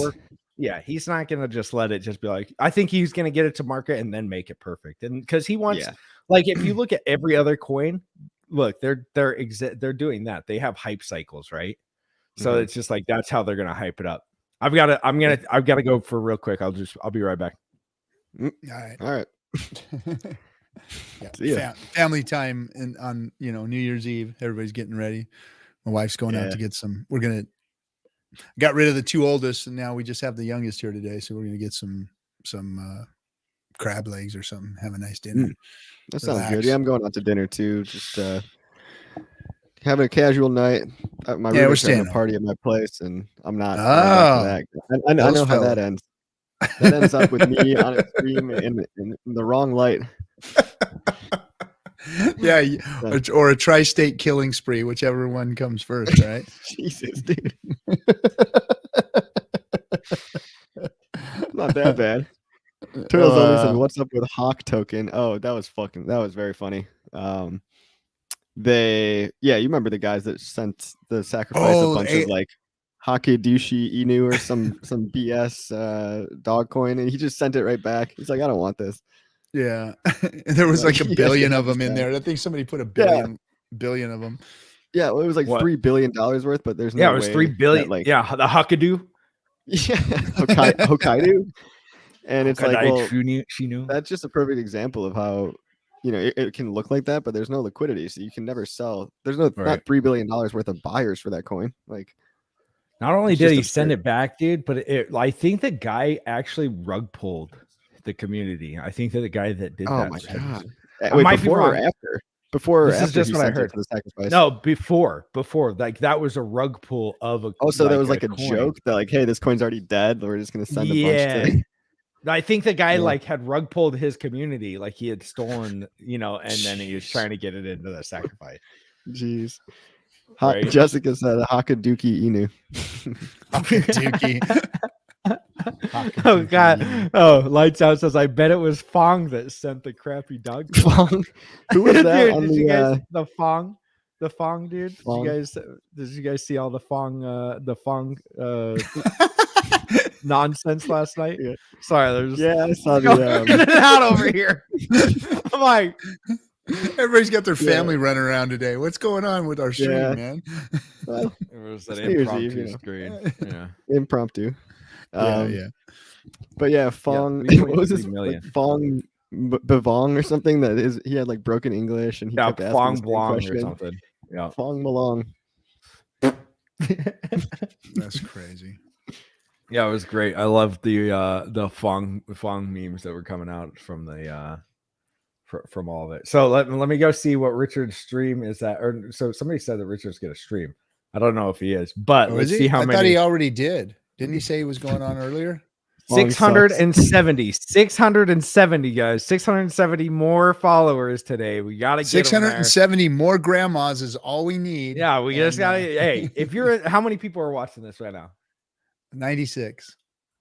Yeah, he's not gonna just let it just be like. I think he's gonna get it to market and then make it perfect. And because he wants, like, if you look at every other coin, look, they're doing that. They have hype cycles, right? So it's just like that's how they're gonna hype it up. I've got to go for real quick. I'll be right back. All right. Family time on New Year's Eve. Everybody's getting ready. My wife's going out to get some. Got rid of the two oldest, and now we just have the youngest here today. So we're gonna get some crab legs or something. Have a nice dinner. That sounds good. Yeah, I'm going out to dinner too. Just having a casual night. My roommate's having a party at my place, and I'm not. I know how that ends. That ends up with me on a stream in the wrong light. Yeah, or a tri-state killing spree, whichever one comes first, right? Jesus, dude. Not that bad. Turtles only said, "What's up with Hawk token?" Oh, that was very funny. You remember the guys that sent the sacrifice a bunch of like Hakidushi Inu or some BS dog coin, and he just sent it right back. He's like, I don't want this. Yeah. There was like a billion of them in there. I think somebody put a billion of them. Yeah, well, it was like $3 billion worth, but there's no it was $3 billion. That, the Hakudu. Yeah, Hokkaido. And it's like, well, Shinu. That's just a perfect example of how it can look like that, but there's no liquidity, so you can never sell. There's not $3 billion worth of buyers for that coin. Like, not only did he send it back, dude, but I think the guy actually rug pulled the community. I think that the guy that did that. Oh my god! Wait, before or after? Before or after? This is just what I heard. The sacrifice. No, before. Like that was a rug pull of a. Oh, so that was like a joke that like, hey, this coin's already dead. We're just gonna send a bunch to. I think the guy like had rug pulled his community, like he had stolen, and then he was trying to get it into the sacrifice. Jeez. Right. Jessica said Hakaduki Inu. Hakaduki. Oh god. Oh, Lights Out says, I bet it was Fong that sent the crappy dog. Fong? Who was that? Dude, did you guys the Fong dude? Fong. Did you guys see all the Fong nonsense last night? Yeah. Sorry, I saw the in and out over here. I'm like, everybody's got their family running around today. What's going on with our stream, man? Well, it was an impromptu stream. Yeah. Impromptu. Yeah. But yeah, Fong. What was his like, Fong Bevong or something? That is, he had like broken English, and he kept asking Fong Blong or something. Yeah, Fong Malong. That's crazy. Yeah, it was great. I loved the Fong memes that were coming out from the from all of it. So let me go see what Richard's stream is at. Or so somebody said that Richard's gonna stream. I don't know if he is, but let's see how many. I thought he already did. Didn't he say he was going on earlier? 670 guys, 670 more followers today. We got to get 670 more grandmas is all we need. Yeah, we just got to. Hey, if you're, how many people are watching this right now? 96.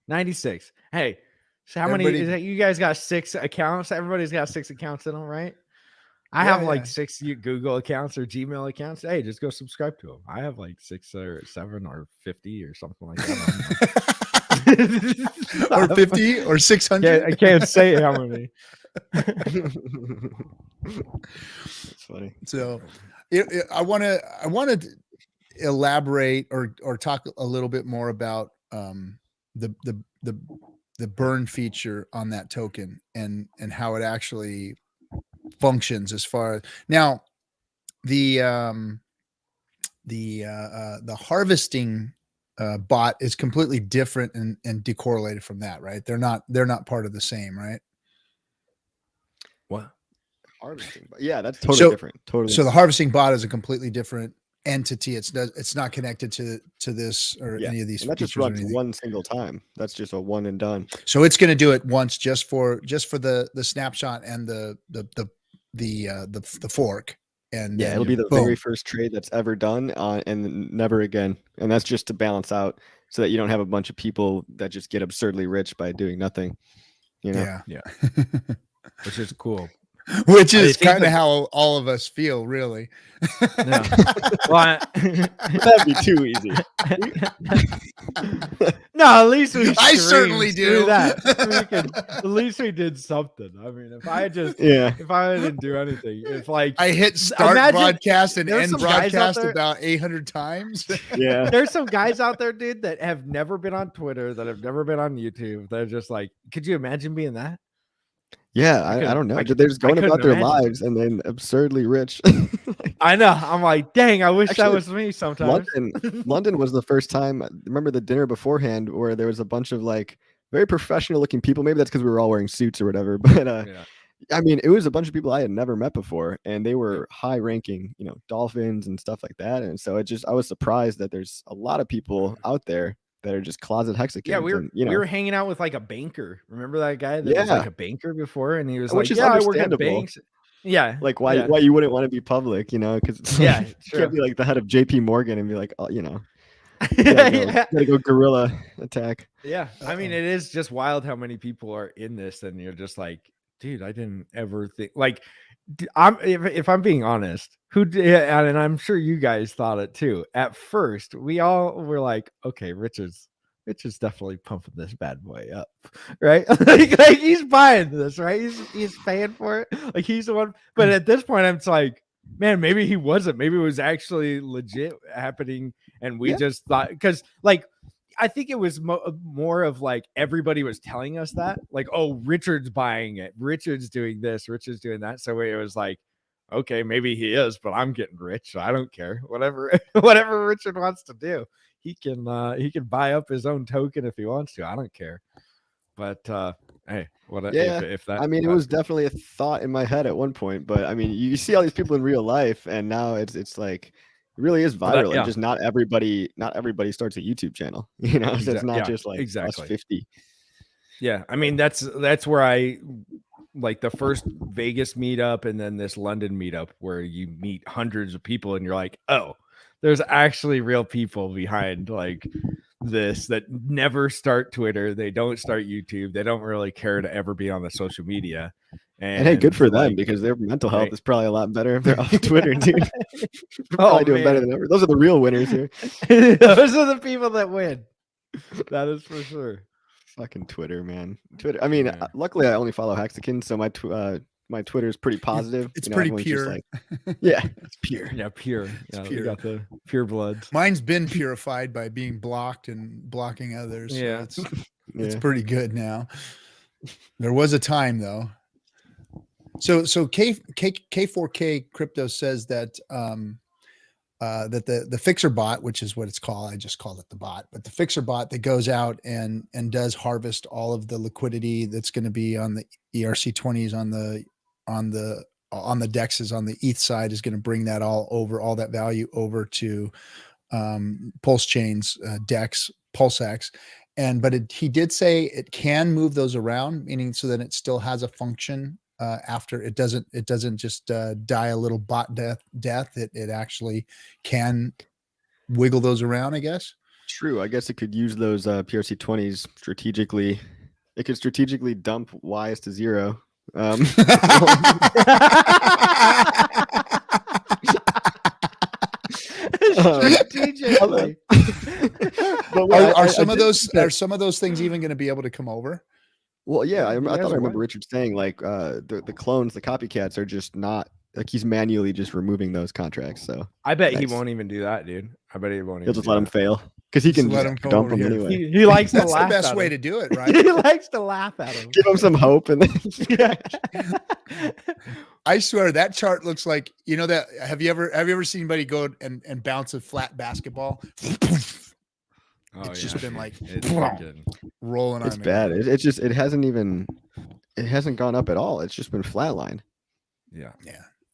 Hey, so how many? You guys got 6 accounts? Everybody's got 6 accounts in them, right? I have like 6 Google accounts or Gmail accounts. Hey, just go subscribe to them. I have like 6 or 7 or 50 or something like that. Or 50 or 600. I can't say how many. That's funny. So I want to elaborate or talk a little bit more about the burn feature on that token and how it actually functions. As far as now, the harvesting bot is completely different and decorrelated from that, right? They're not part of the same, right? What? Harvesting, yeah, that's totally different. Totally. So the harvesting bot is a completely different entity. It's not connected to this or any of these. And that just runs one single time. That's just a one and done. So it's going to do it once just for the snapshot and the fork. And yeah, it'll be the very first trade that's ever done, and never again. And that's just to balance out so that you don't have a bunch of people that just get absurdly rich by doing nothing. You know? Yeah. Which is cool. Which is kind of how all of us feel, really. No. Well, that'd be too easy. No, at least I certainly do that. At least we did something. I mean, if I didn't do anything, if like I hit start broadcast and end broadcast about 800 times. Yeah, there's some guys out there, dude, that have never been on Twitter, that have never been on YouTube. They're just like, could you imagine being that? Yeah, I don't know. They're just going about their lives and then absurdly rich. I know. I'm like, dang, I wish that was me sometimes. London was the first time. I remember the dinner beforehand where there was a bunch of like very professional looking people. Maybe that's because we were all wearing suits or whatever. But I mean, it was a bunch of people I had never met before, and they were high ranking, dolphins and stuff like that. And so I was surprised that there's a lot of people out there that are just closet hexicans. Yeah, we were hanging out with like a banker. Remember that guy that was like a banker before, and he was like, "Yeah, I work at banks." Yeah, like why you wouldn't want to be public, because you can't be like the head of JP Morgan and be like, gotta go guerrilla attack. Yeah, I mean, it is just wild how many people are in this, and you're just like, dude, I didn't ever think like. If I'm being honest, and I'm sure you guys thought it too. At first, we all were like, okay, Richard's definitely pumping this bad boy up, right? like he's buying this, right? He's paying for it. Like he's the one. But at this point, I'm like, man, maybe he wasn't. Maybe it was actually legit happening, and we just thought, because like. I think it was more of like everybody was telling us that, like, oh, Richard's buying it, Richard's doing this, Richard's doing that. So it was like, okay, maybe he is, but I'm getting rich. So I don't care. Whatever Richard wants to do, he can buy up his own token if he wants to. I don't care. But hey, if that? I mean, it was definitely a thought in my head at one point, but I mean, you see all these people in real life, and now it's like. It really is viral, and just not everybody starts a YouTube channel. So it's not just like us 50. Yeah, I mean that's where I like the first Vegas meetup and then this London meetup where you meet hundreds of people and you're like, oh, there's actually real people behind like this that never start Twitter, they don't start YouTube, they don't really care to ever be on the social media. And hey, good for them, because their mental health is probably a lot better if they're off Twitter, dude. Probably doing better than ever. Those are the real winners here. Those are the people that win. That is for sure. Fucking Twitter, man. Twitter. I mean, luckily I only follow Hexicans, so my Twitter is pretty positive. It's pretty pure. It's pure. Yeah, pure. Yeah, pure. We got the pure blood. Mine's been purified by being blocked and blocking others. Yeah, so it's pretty good now. There was a time though. So K4K Crypto says that that the fixer bot, which is what it's called, I just called it the bot, but the fixer bot that goes out and does harvest all of the liquidity that's going to be on the ERC20s on the DEXs on the ETH side is going to bring that all that value over to pulse chains, DEX, PulseX. But he did say it can move those around, meaning so that it still has a function after it doesn't just die a little bot death. It actually can wiggle those around, I guess. True. I guess it could use those PRC-20s strategically. It could strategically dump Ys to 0. Strategically. Are some of those things even going to be able to come over? Well, yeah, I thought I remember Richard saying like the clones, the copycats are just not like he's manually just removing those contracts. So I bet he won't even do that, dude. I bet he won't. He'll just let him fail because he can just dump them anyway. He likes to laugh. That's the best way to do it, right? He likes to laugh at him. Give him some hope, and then I swear that chart looks like that. Have you ever seen anybody go and bounce a flat basketball? It's just been like rolling on. It's bad. It hasn't gone up at all. It's just been flatlined. Yeah.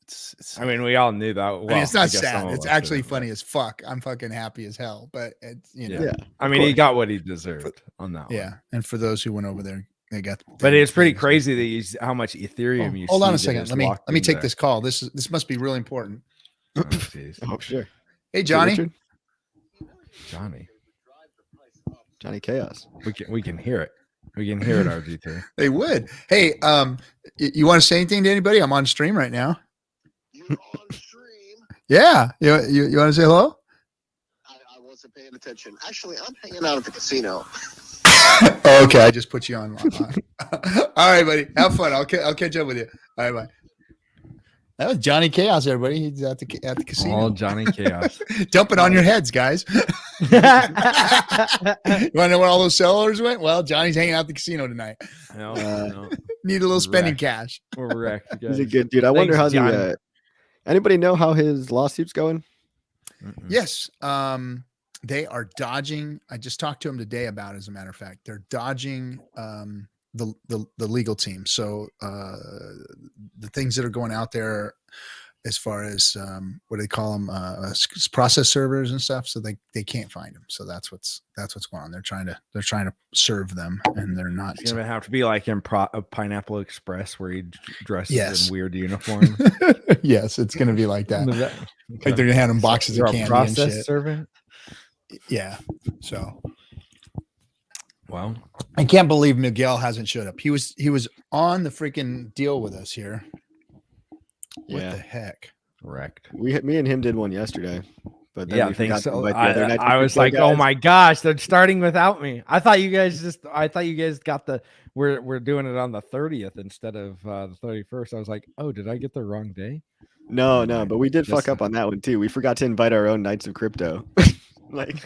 It's I mean, we all knew that. Well, it's not sad. It's actually funny as fuck. I'm fucking happy as hell. But it's Yeah. I mean, he got what he deserved on that one. Yeah. And for those who went over there, they got. But it's pretty crazy that how much Ethereum you. Hold on a second. Let me take this call. This must be really important. Oh, sure. Hey, Johnny. Johnny Chaos. We can hear it. We can hear it, RG3. They would. Hey, you want to say anything to anybody? I'm on stream right now. You're on stream. Yeah. You want to say hello? I wasn't paying attention. Actually, I'm hanging out at the casino. Okay, I just put you on. All right, buddy. Have fun. I'll catch up with you. All right, bye. That was Johnny Chaos, everybody. He's at the casino. All Johnny Chaos. Dump it on your heads, guys. You want to know where all those sellers went? Well, Johnny's hanging out at the casino tonight. No. Need a little spending cash. We're wrecked, guys. He's a good dude. I wonder how the anybody know how his lawsuit's going? Mm-mm. Yes. They are dodging. I just talked to him today about it, as a matter of fact. They're dodging the legal team. So the things that are going out there as far as what do they call them, process servers and stuff. So they can't find them. So that's what's going on. They're trying to serve them, and they're not. It's gonna have to be like in Pineapple Express, where he dresses in weird uniform. Yes, it's gonna be like that. Like they're gonna hand them boxes of candy process and shit. servant. Yeah. So. Well, I can't believe Miguel hasn't showed up. He was on the freaking deal with us here. Yeah. What the heck? Wrecked. Me and him did one yesterday. But then I think so. I was like, oh my gosh, they're starting without me. I thought you guys got we're doing it on the 30th instead of the 31st. I was like, oh, did I get the wrong day? No, but we did fuck up on that one too. We forgot to invite our own Knights of Crypto. Like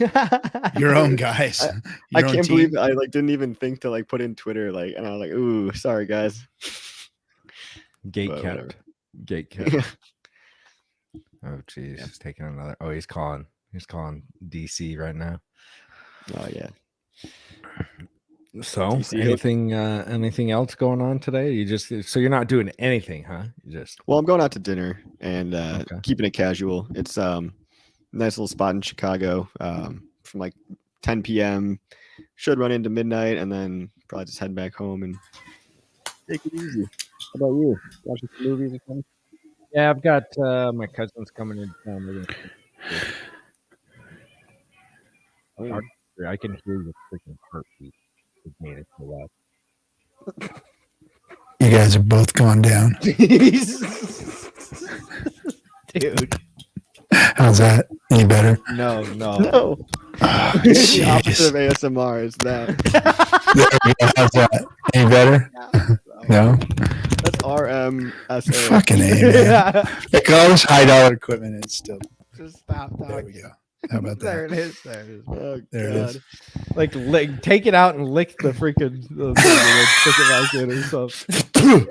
your own guys. I can't believe I didn't even think to put in Twitter and I was like, ooh, sorry guys. Gate kept. Oh geez, he's taking another. Oh, he's calling DC right now. Oh yeah. So DC anything else going on today? So you're not doing anything, huh? Well, I'm going out to dinner and keeping it casual. It's nice little spot in Chicago from 10 p.m. Should run into midnight and then probably just head back home and take it easy. How about you? Watching some movies or something? Yeah, I've got my cousins coming in town. I can hear your freaking heartbeat. It made it so loud. You guys are both going down. Dude. How's that? Any better? No. Oh, the opposite of ASMR is that. How's that? Any better? No. That's RMSA. Fucking A, man. They call this $high equipment and it's still. Just stop talking. There we go. How about that? There it is. Oh, there God. it is. Like, take it out and lick the freaking stick it back in or something.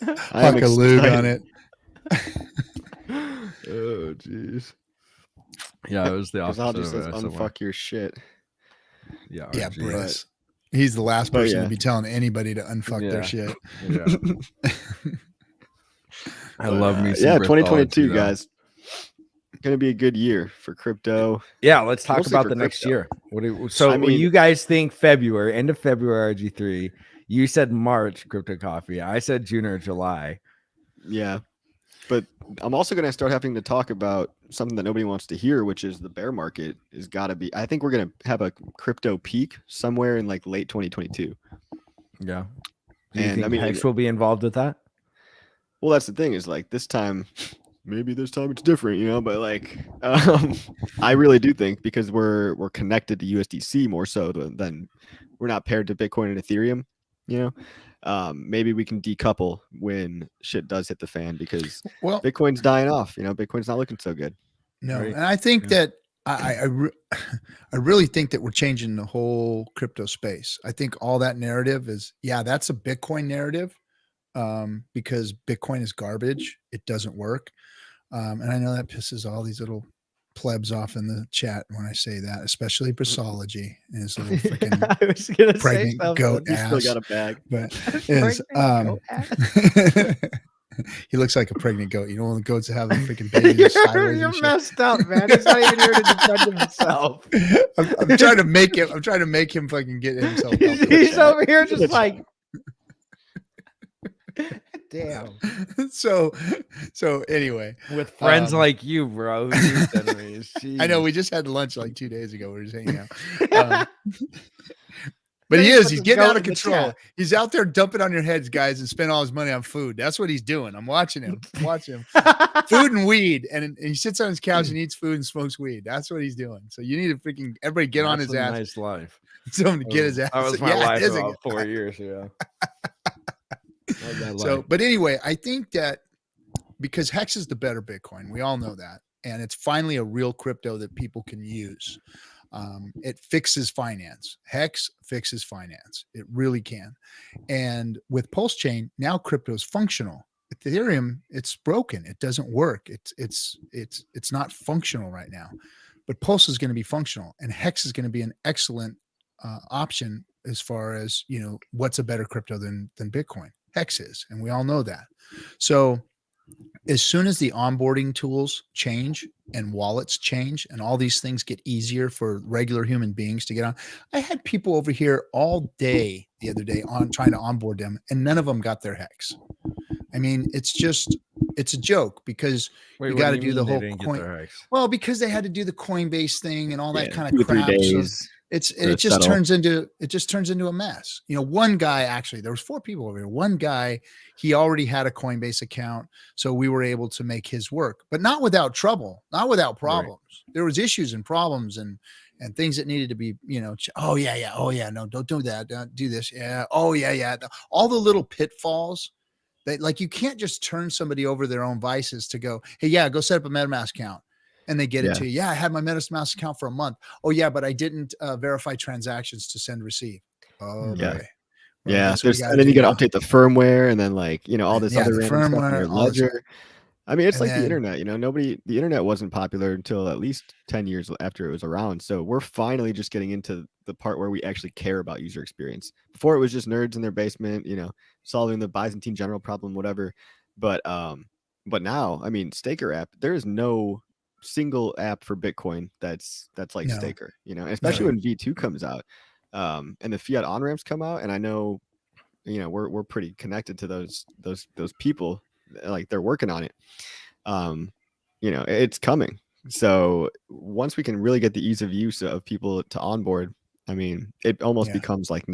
Fuck a lube on it. Oh jeez. Yeah, it was the opposite. I'll just of unfuck your shit. Yeah, Briss. He's the last person to be telling anybody to unfuck their shit. Yeah. I love me some 2022, guys. Gonna be a good year for crypto. Yeah, let's talk about the next year. You guys think February, end of February, RG3? You said March, Crypto Coffee. I said June or July. Yeah, but I'm also gonna start having to talk about something that nobody wants to hear, which is the bear market is gotta be. I think we're gonna have a crypto peak somewhere in like late 2022. Yeah, do you think Hex will be involved with that? Well, that's the thing is like this time. Maybe this time it's different, you know, but like I really do think because we're connected to USDC more so than we're not paired to Bitcoin and Ethereum, you know. Maybe we can decouple when shit does hit the fan because Bitcoin's dying off, you know, Bitcoin's not looking so good. No, right? And I think that I really think that we're changing the whole crypto space. I think all that narrative is, that's a Bitcoin narrative because Bitcoin is garbage. It doesn't work. And I know that pisses all these little plebs off in the chat when I say that, especially Brasology and his little freaking pregnant goat ass. Still got a bag, but he looks like a pregnant goat. You know, when the goats have a freaking baby. You're messed up, man. He's not even here to defend himself. I'm trying to make him fucking get himself out. He's over here just like. Damn. So anyway, with friends like you, bro. I know we just had lunch like 2 days ago. We were just hanging out. But he's getting out of control. He's out there dumping on your heads, guys, and spending all his money on food. That's what he's doing. I'm watching him. Food and weed. And he sits on his couch and eats food and smokes weed. That's what he's doing. So you need to freaking everybody get on his ass. Nice life. Someone to get his ass. That was my life for about 4 years. Yeah. But anyway, I think that because Hex is the better Bitcoin, we all know that, and it's finally a real crypto that people can use. It fixes finance. Hex fixes finance. It really can. And with Pulse Chain, now crypto is functional. Ethereum, it's broken. It doesn't work. It's not functional right now. But Pulse is going to be functional, and Hex is going to be an excellent option as far as, you know, what's a better crypto than Bitcoin. Hex is, and we all know that. So as soon as the onboarding tools change and wallets change and all these things get easier for regular human beings to get on, I had people over here all day the other day on trying to onboard them, and none of them got their Hex. I mean, it's a joke because you got to do the whole coin. Well, because they had to do the Coinbase thing and all that kind of crap. It just turns into a mess. You know, one guy, actually, there was 4 people over here. One guy, he already had a Coinbase account, so we were able to make his work, but not without trouble, not without problems. Right. There was issues and problems and things that needed to be, you know, oh yeah, no, don't do that, don't do this, yeah, oh yeah, all the little pitfalls. That, like, you can't just turn somebody over their own vices to go, hey, go set up a MetaMask account. And they get it to you. Yeah, I had my MetaMask account for a month. Oh, yeah, but I didn't verify transactions to send receive. Oh, yeah. Boy. Well, yeah. And then you got to update the firmware and then, like, you know, all this other random stuff in your ledger. I mean, it's like the internet, you know, the internet wasn't popular until at least 10 years after it was around. So we're finally just getting into the part where we actually care about user experience. Before it was just nerds in their basement, you know, solving the Byzantine general problem, whatever. But now, I mean, Staker app, there is no single app for Bitcoin that's like Staker, you know, especially when V2 comes out and the fiat on ramps come out. And I know, you know, we're pretty connected to those people. Like, they're working on it. You know, it's coming. So once we can really get the ease of use of people to onboard, I mean, it almost becomes like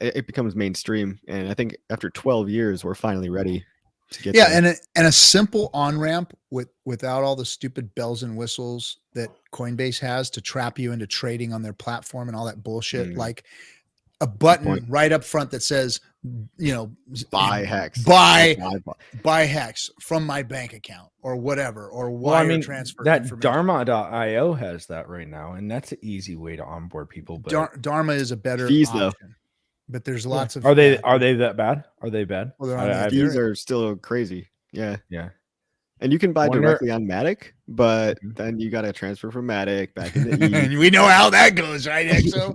it becomes mainstream. And I think after 12 years, we're finally ready to get there. And a simple on ramp without all the stupid bells and whistles that Coinbase has to trap you into trading on their platform and all that bullshit. Like a button right up front that says, you know, buy Hex, buy Hex from my bank account or whatever, or wire transfer. That Dharma.io has that right now, and that's an easy way to onboard people. But Dharma is a better fees option. Though. But there's lots of. Are they that bad? Are they bad? Well, fees are still crazy. Yeah. And you can buy directly on Matic, but then you got to transfer from Matic back into E. And we know how that goes, right, Exo?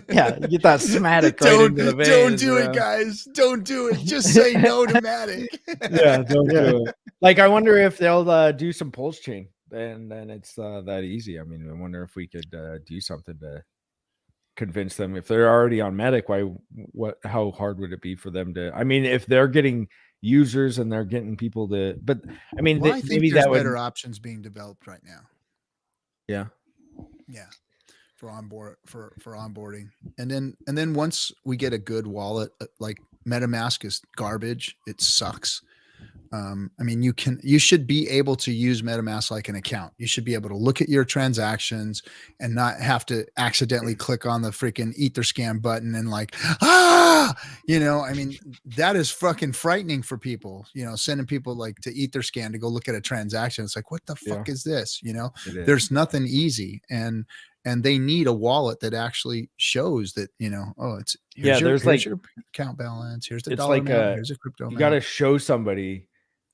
Yeah, you get that Smatic Don't do it, guys. Don't do it. Just say no to Matic. Yeah, don't do it. Like, I wonder if they'll do some pulse chain, and then it's that easy. I mean, I wonder if we could do something to convince them. If they're already on Matic, how hard would it be for them to? I mean, if they're getting users and they're getting people to, but I mean, I think maybe there's better options being developed right now. Yeah, for onboarding, and then once we get a good wallet, like MetaMask is garbage. It sucks. I mean, you should be able to use MetaMask like an account. You should be able to look at your transactions and not have to accidentally click on the freaking Etherscan button and I mean, that is fucking frightening for people, sending people like to Etherscan to go look at a transaction. It's like, what the fuck is this? There's nothing easy. And they need a wallet that actually shows that, here's your account balance. Here's the dollar amount. Here's a crypto. You got to show somebody,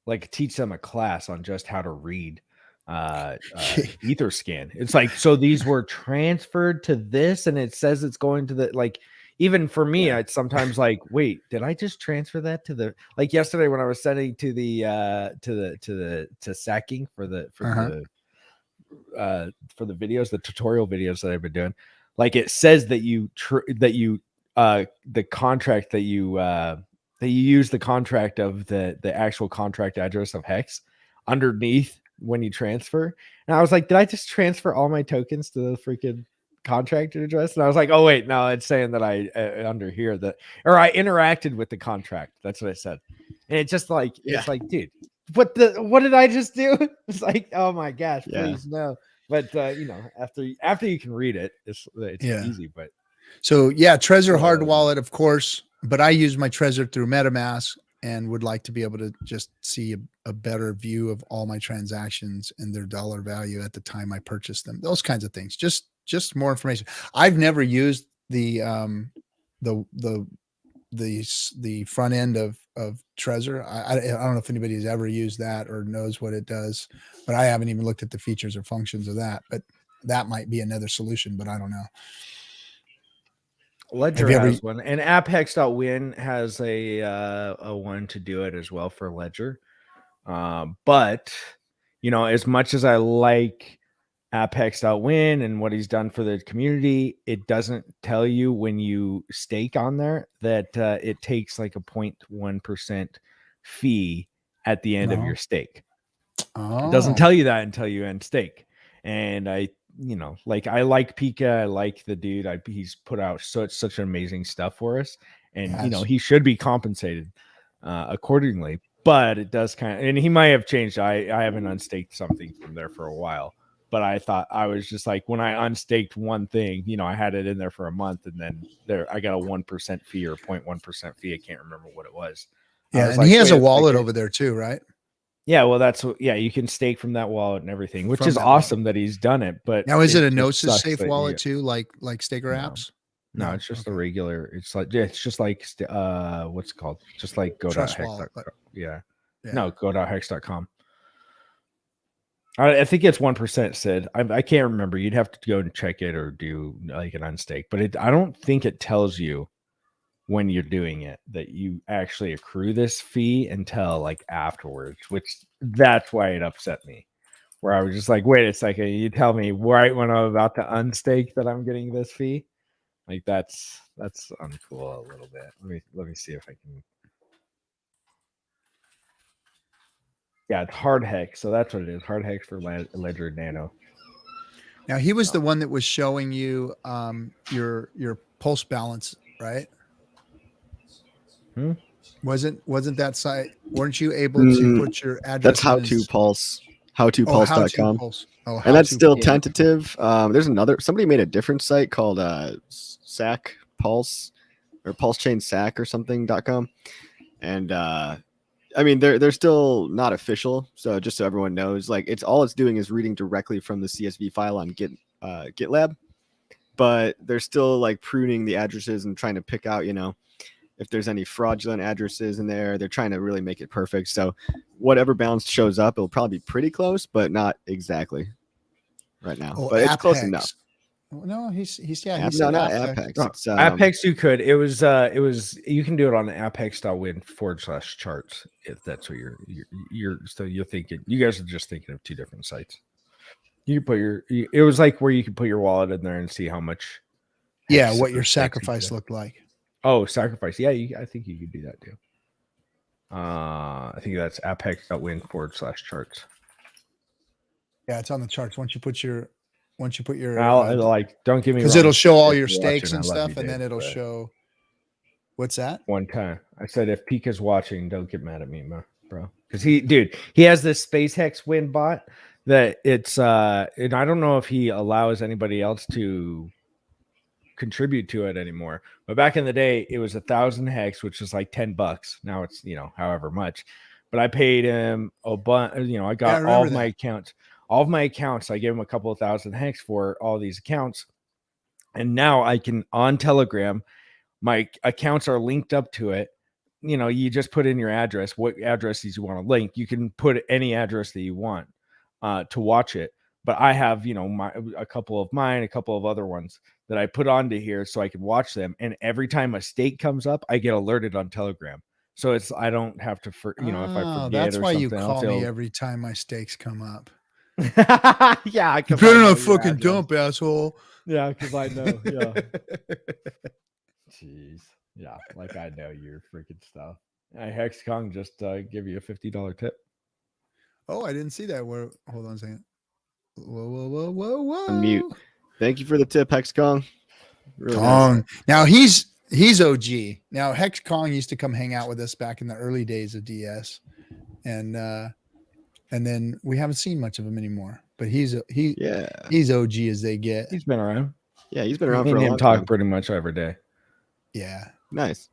like, teach them a class on just how to read Etherscan. It's like, so these were transferred to this, and it says it's going to the, like, even for me, it's sometimes like, wait, did I just transfer that to the, like yesterday when I was sending to the to sacking for the videos, the tutorial videos that I've been doing, like, it says that the contract that you use the contract of the actual contract address of Hex underneath when you transfer. And I was like, did I just transfer all my tokens to the freaking contract address? And I was like, oh wait, no, it's saying that I under here or I interacted with the contract. That's what I said. And it's just like, it's like, dude, what did I just do? It's like, oh my gosh, please no. But after you can read it, it's easy. But so Trezor hard wallet, of course, but I use my Trezor through MetaMask and would like to be able to just see a better view of all my transactions and their dollar value at the time I purchased them. Those kinds of things. Just more information. I've never used the front end of Trezor. I don't know if anybody has ever used that or knows what it does, but I haven't even looked at the features or functions of that. But that might be another solution, but I don't know. Ledger has one, and apphex.win has a one to do it as well for Ledger. But as much as I like apphex.win and what he's done for the community, it doesn't tell you when you stake on there that it takes like a 0.1% fee at the end of your stake. It doesn't tell you that until you end stake. And I like Pika. I like the dude. He's put out such amazing stuff for us, and he should be compensated accordingly. But it does and he might have changed. I haven't unstaked something from there for a while, but I thought I was just like, when I unstaked one thing, I had it in there for a month, and then I got a 1% fee or 0.1% fee. I can't remember what it was. Yeah, and he has a wallet over there too, right? Yeah, well, you can stake from that wallet and everything, which is awesome that he's done it. But now, is it a Gnosis safe wallet too, like Staker apps? No, it's just a regular. It's just like what's it called? Just like go.hex.com. No, go.hex.com. I think it's 1%, Sid. I can't remember. You'd have to go and check it or do like an unstake, but I don't think it tells you when you're doing it that you actually accrue this fee until like afterwards, which that's why it upset me, where I was just like, wait a second, you tell me right when I'm about to unstake that I'm getting this fee? Like, that's uncool a little bit. Let me see if I can. Yeah, it's hard hex. So that's what it is. Hard hex for Ledger Nano. Now, he was the one that was showing you your pulse balance, right? Wasn't that site? Weren't you able to put your address? That's howtopulse.com. And that's still tentative. There's somebody made a different site called Sack Pulse or Pulse Chain Sack or something.com. And I mean, they're still not official. So just so everyone knows, like, it's doing is reading directly from the CSV file on GitLab, but they're still like pruning the addresses and trying to pick out, if there's any fraudulent addresses in there. They're trying to really make it perfect. So whatever balance shows up, it'll probably be pretty close, but not exactly right now. But it's close enough. No, he's not Apex. It's, Apex you could. It was you can do it on apex.win/charts if that's what you're so you're thinking. You guys are just thinking of two different sites. You put it was like where you could put your wallet in there and see how much. Yeah, what your sacrifice looked like. Oh, sacrifice. Yeah, I think you could do that too. I think that's apex.win/charts. Yeah, it's on the charts. Once you put your don't give me because it'll show all your stakes and stuff, and then it'll show. What's that? One time I said, if Pika's watching, don't get mad at me, bro, because he has this Space Hex win bot that it's and I don't know if he allows anybody else to contribute to it anymore, but back in the day it was 1,000 hex, which is like $10. Now it's however much, but I paid him a bunch. I got all of my accounts. All of my accounts, I gave him a couple of thousand hex for all these accounts. And now I can, on Telegram, my accounts are linked up to it. You just put in your address, what addresses you want to link. You can put any address that you want to watch it. But I have, a couple of mine, a couple of other ones that I put onto here so I can watch them. And every time a stake comes up, I get alerted on Telegram. So I don't have to, if I forget. That's why you something, call me every time my stakes come up. Yeah, you put in a fucking dump, asshole. Yeah, because I know. Yeah. Jeez. Yeah, like I know your freaking stuff. Hex Kong just give you a $50 tip. Oh, I didn't see that. Hold on a second. Whoa. Unmute. Thank you for the tip, Hex Kong. Really Kong. Nice. Now he's OG. Now Hex Kong used to come hang out with us back in the early days of DS, and then we haven't seen much of him anymore. But he's OG as they get. He's been around. Yeah, he's been around for a long time. Talk pretty much every day. Yeah, nice.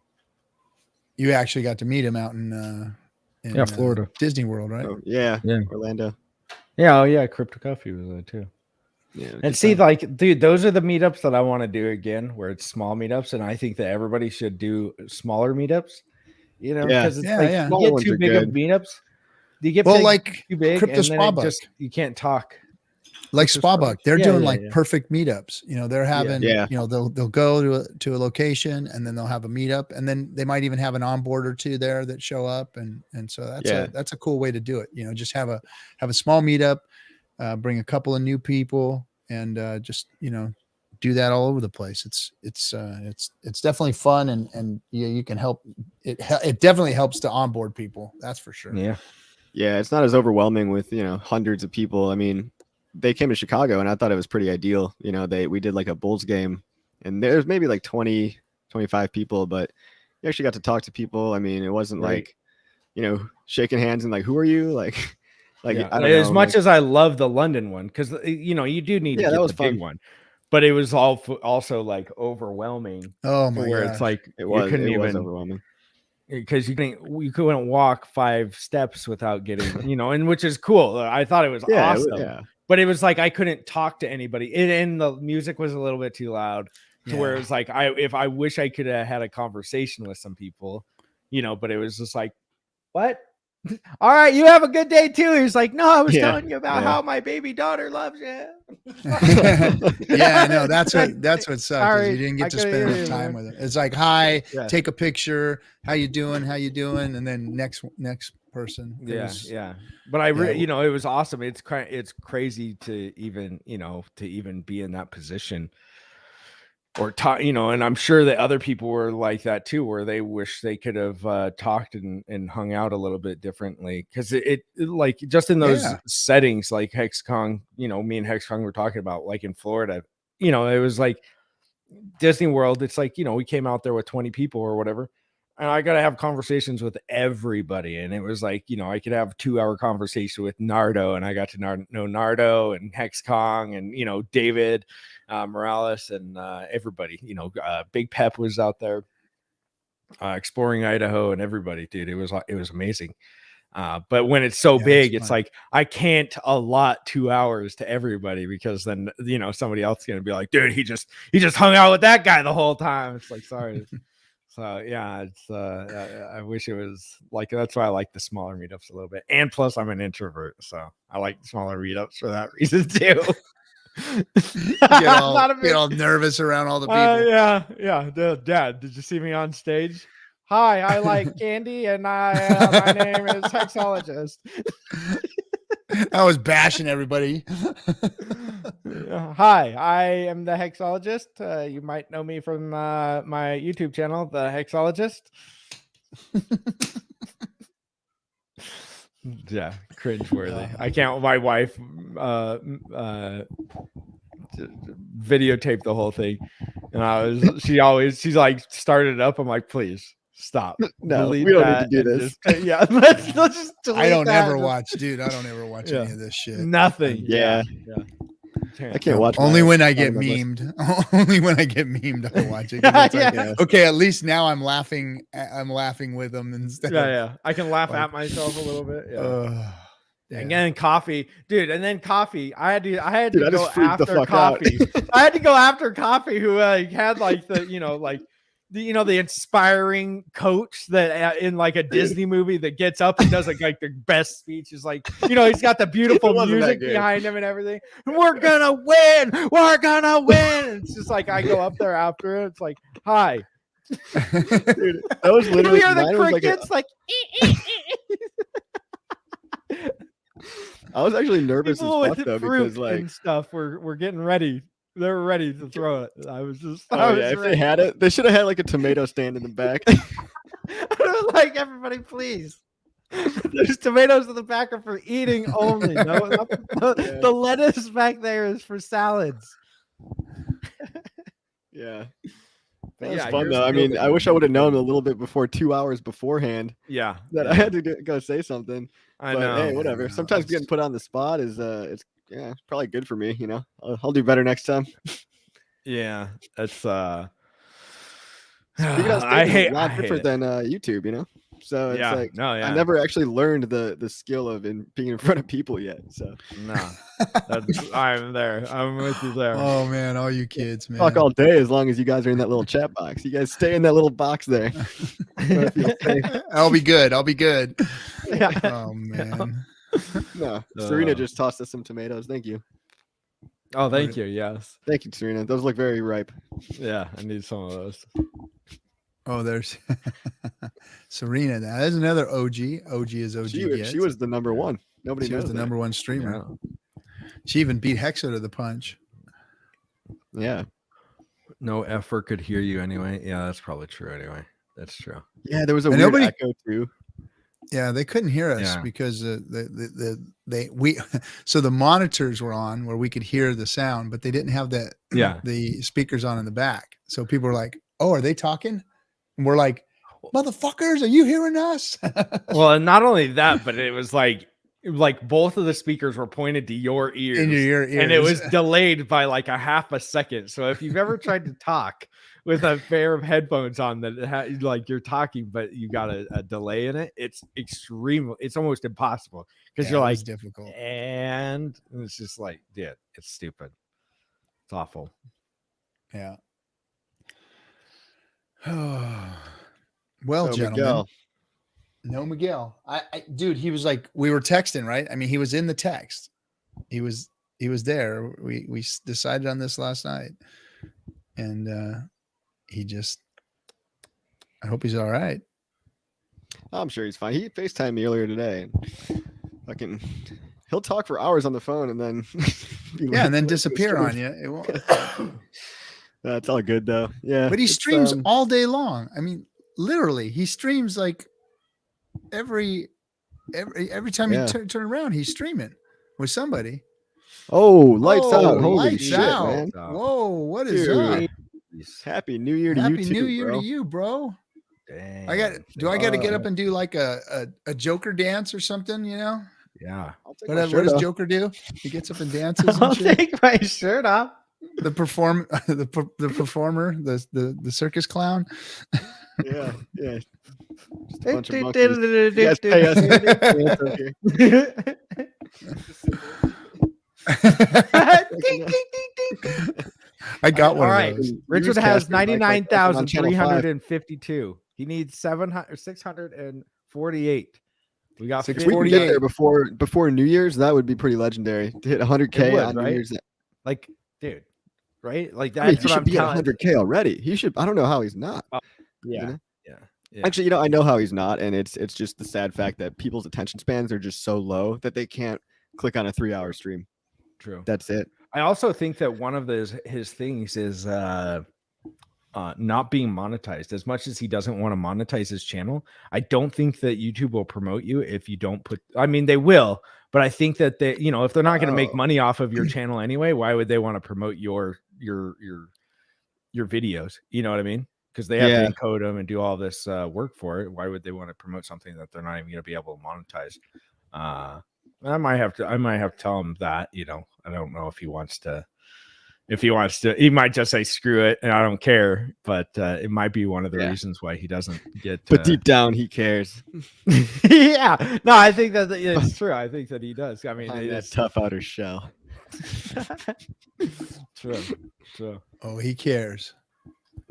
You actually got to meet him out in Florida, Disney World, right? Oh, yeah, Orlando. Yeah, Crypto Coffee was there too. Yeah, and see, dude, those are the meetups that I want to do again, where it's small meetups, and I think that everybody should do smaller meetups. Because it's you get too big of meetups. You get like too big, Crypto Spawbuck. You can't talk. Like Spawbuck, they're doing perfect meetups. They're having, they'll go to a location and then they'll have a meetup, and then they might even have an onboard or two there that show up, and so that's a cool way to do it. Just have a small meetup, bring a couple of new people, and just do that all over the place. It's definitely fun, and you can help. It definitely helps to onboard people. That's for sure. Yeah, it's not as overwhelming with hundreds of people. I mean, they came to Chicago and I thought it was pretty ideal. We did like a Bulls game and there's maybe like 20, 25 people, but you actually got to talk to people. I mean, it wasn't like, shaking hands and like, who are you? Like, I don't know. As much as I love the London one, because, you do need to get the big one, but it was also like overwhelming. Oh my where gosh. It's like, it was overwhelming. Because you couldn't walk 5 steps without getting, and which is cool. I thought it was awesome. But it was like I couldn't talk to anybody, and the music was a little bit too loud to where it was like I wish I could have had a conversation with some people, but it was just like, what? All right, you have a good day too. He was like, no, I was telling you about how my baby daughter loves you. Yeah, I know. That's what sucks. You didn't get to spend enough time with it. It's like, hi, take a picture. How you doing? And then next person. But it was awesome. It's crazy to even be in that position or talk, and I'm sure that other people were like that too, where they wish they could have talked and hung out a little bit differently. Cause it like just in those settings, like Hex Kong, me and Hex Kong were talking about, like in Florida, it was like Disney World. It's like, we came out there with 20 people or whatever. And I got to have conversations with everybody. And it was like, I could have a 2-hour conversation with Nardo, and I got to know Nardo and Hex Kong and, David Morales and everybody, Big Pep was out there exploring Idaho, and everybody, dude, it was amazing. But when it's so big, it's like, I can't allot 2 hours to everybody, because then, somebody else is going to be like, dude, he just hung out with that guy the whole time. It's like, sorry. So yeah, it's I wish it was like that's why I like the smaller meetups a little bit. And plus I'm an introvert, so I like smaller meetups for that reason too. get all nervous around all the people. Yeah. Dad, did you see me on stage? Hi, I like candy, and my name is Hexologist. I was bashing everybody. Hi, I am the Hexologist. You might know me from my YouTube channel, The Hexologist. Yeah, cringeworthy. I can't. My wife videotaped the whole thing, and she's like started it up. I'm like, please stop. No, we don't need to do this. Let's just delete I don't that. ever watch, dude. I don't ever watch any of this shit. Nothing. Yeah. I can't watch. Only when I get memed. Only when I get memed, I watch it. Like, okay, at least now I'm laughing. I'm laughing with them instead. Yeah. I can laugh at myself a little bit. And then coffee, dude. And then coffee. I had to go after coffee. I had to go after coffee, who had like the inspiring coach that in like a Disney movie that gets up and does like the best speech. Is like, he's got the beautiful music behind him and everything. We're gonna win. It's just like I go up there after it. It's like, hi. Dude, that was literally the crickets like. I was actually nervous as fuck though because like and stuff we're getting ready. They were ready to throw it. I was just. If they had it, they should have had like a tomato stand in the back. Like, everybody, please. There's tomatoes in the back are for eating only. The lettuce back there is for salads. Yeah. That was fun though. I mean, I wish I would have known a little bit before 2 hours beforehand. Yeah. That I had to go say something. I know. Hey, whatever. Sometimes getting put on the spot is it's probably good for me. I'll do better next time. Yeah, that's I hate a lot different than YouTube. So it's I never actually learned the skill of being in front of people yet. So I'm there. I'm with you there. Oh man, all you kids, man. Talk all day as long as you guys are in that little chat box. You guys stay in that little box there. I'll be good. Yeah. Oh man. No, Serena just tossed us some tomatoes. Thank you. Oh, thank you. Yes. Thank you, Serena. Those look very ripe. Yeah, I need some of those. Oh, there's Serena. Now there's another OG. OG is OG. She was the number one. Nobody knows the number one streamer. Yeah. She even beat Hexo to the punch. Yeah. No effort could hear you anyway. Yeah, that's probably true. Anyway, that's true. Yeah, there was a weird echo too. Yeah, they couldn't hear us because so the monitors were on where we could hear the sound, but they didn't have the speakers on in the back. So people were like, "Oh, are they talking?" And we're like, "Motherfuckers, are you hearing us?" Well, and not only that, but it was like both of the speakers were pointed to your ears, in your ears, and it was delayed by like a half a second. So if you've ever tried to talk with a pair of headphones on that like you're talking, but you got a delay in it, it's almost impossible because you're like it's difficult, and it's just like, dude, it's stupid. It's awful. Yeah. Well, gentlemen. Miguel. Dude, he was like, we were texting, right? I mean, he was in the text. He was there. We decided on this last night, and I hope he's all right. I'm sure he's fine. He FaceTimed me earlier today, and he'll talk for hours on the phone and then and then disappear on you. It won't. That's all good though. Yeah, but he streams all day long. I mean, literally, he streams like every time you turn around, he's streaming with somebody. Oh, lights out! Holy lights shit, out. Man! Whoa, what is that? Happy New Year to you too, New Year bro. to you, bro. Dang, do I got to get up and do like a Joker dance or something? Yeah. What does Joker do? He gets up and dances. I'll take my shirt off. The performer, the circus clown. Yeah. Just a bunch of monkeys. You guys pay us. Ding, ding, ding, ding. I got one. All of right. those. Richard has 99,352. He needs 648. We got 6 weeks there before New Year's. That would be pretty legendary to hit 100K on New Year's. Like, dude, right? Like that's he should be at 100K already. He should. I don't know how he's not. Yeah. You know? Yeah. Actually, I know how he's not, and it's just the sad fact that people's attention spans are just so low that they can't click on a 3-hour stream. True. That's it. I also think that one of his things is not being monetized. As much as he doesn't want to monetize his channel, I don't think that YouTube will promote you if you don't put. I mean, they will, but I think that they, if they're not going to make money off of your channel anyway, why would they want to promote your videos? You know what I mean? Because they have to encode them and do all this work for it. Why would they want to promote something that they're not even going to be able to monetize? I might have to tell him that. I don't know if he wants to. If he wants to, he might just say screw it, and I don't care. But it might be one of the reasons why he doesn't get. But deep down, he cares. Yeah, no, I think that it's true. I think that he does. I mean, it's tough outer shell. True. Oh, he cares.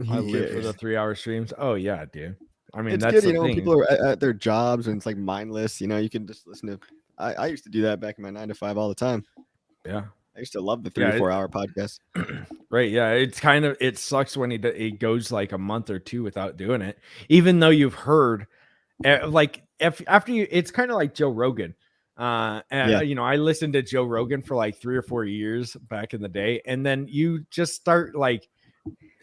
I live for the 3-hour streams. Oh yeah, dude. I mean, it's that's good. the When thing. people are at their jobs and it's like mindless. You can just listen to. I used to do that back in my 9 to 5 all the time. Yeah. I used to love the 3 to 4 hour podcast. Right. Yeah. It sucks when he goes like a month or two without doing it, even though you've heard it's kind of like Joe Rogan. I listened to Joe Rogan for like 3 or 4 years back in the day. And then you just start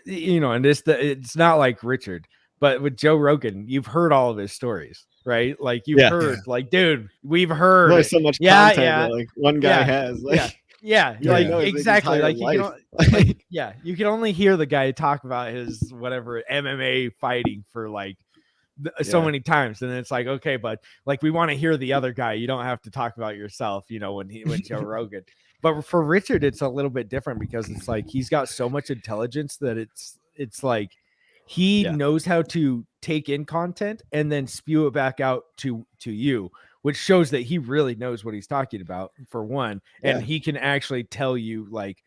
and it's not like Richard, but with Joe Rogan, you've heard all of his stories, right? Like you've heard dude, we've heard there's so much content that like one guy has. Exactly. Like you can only hear the guy talk about his whatever MMA fighting for like so many times, and it's like, okay, but like we want to hear the other guy. You don't have to talk about yourself, when Joe Rogan. But for Richard, it's a little bit different because it's like he's got so much intelligence that it's like he knows how to take in content and then spew it back out to you, which shows that he really knows what he's talking about, for one. And he can actually tell you like,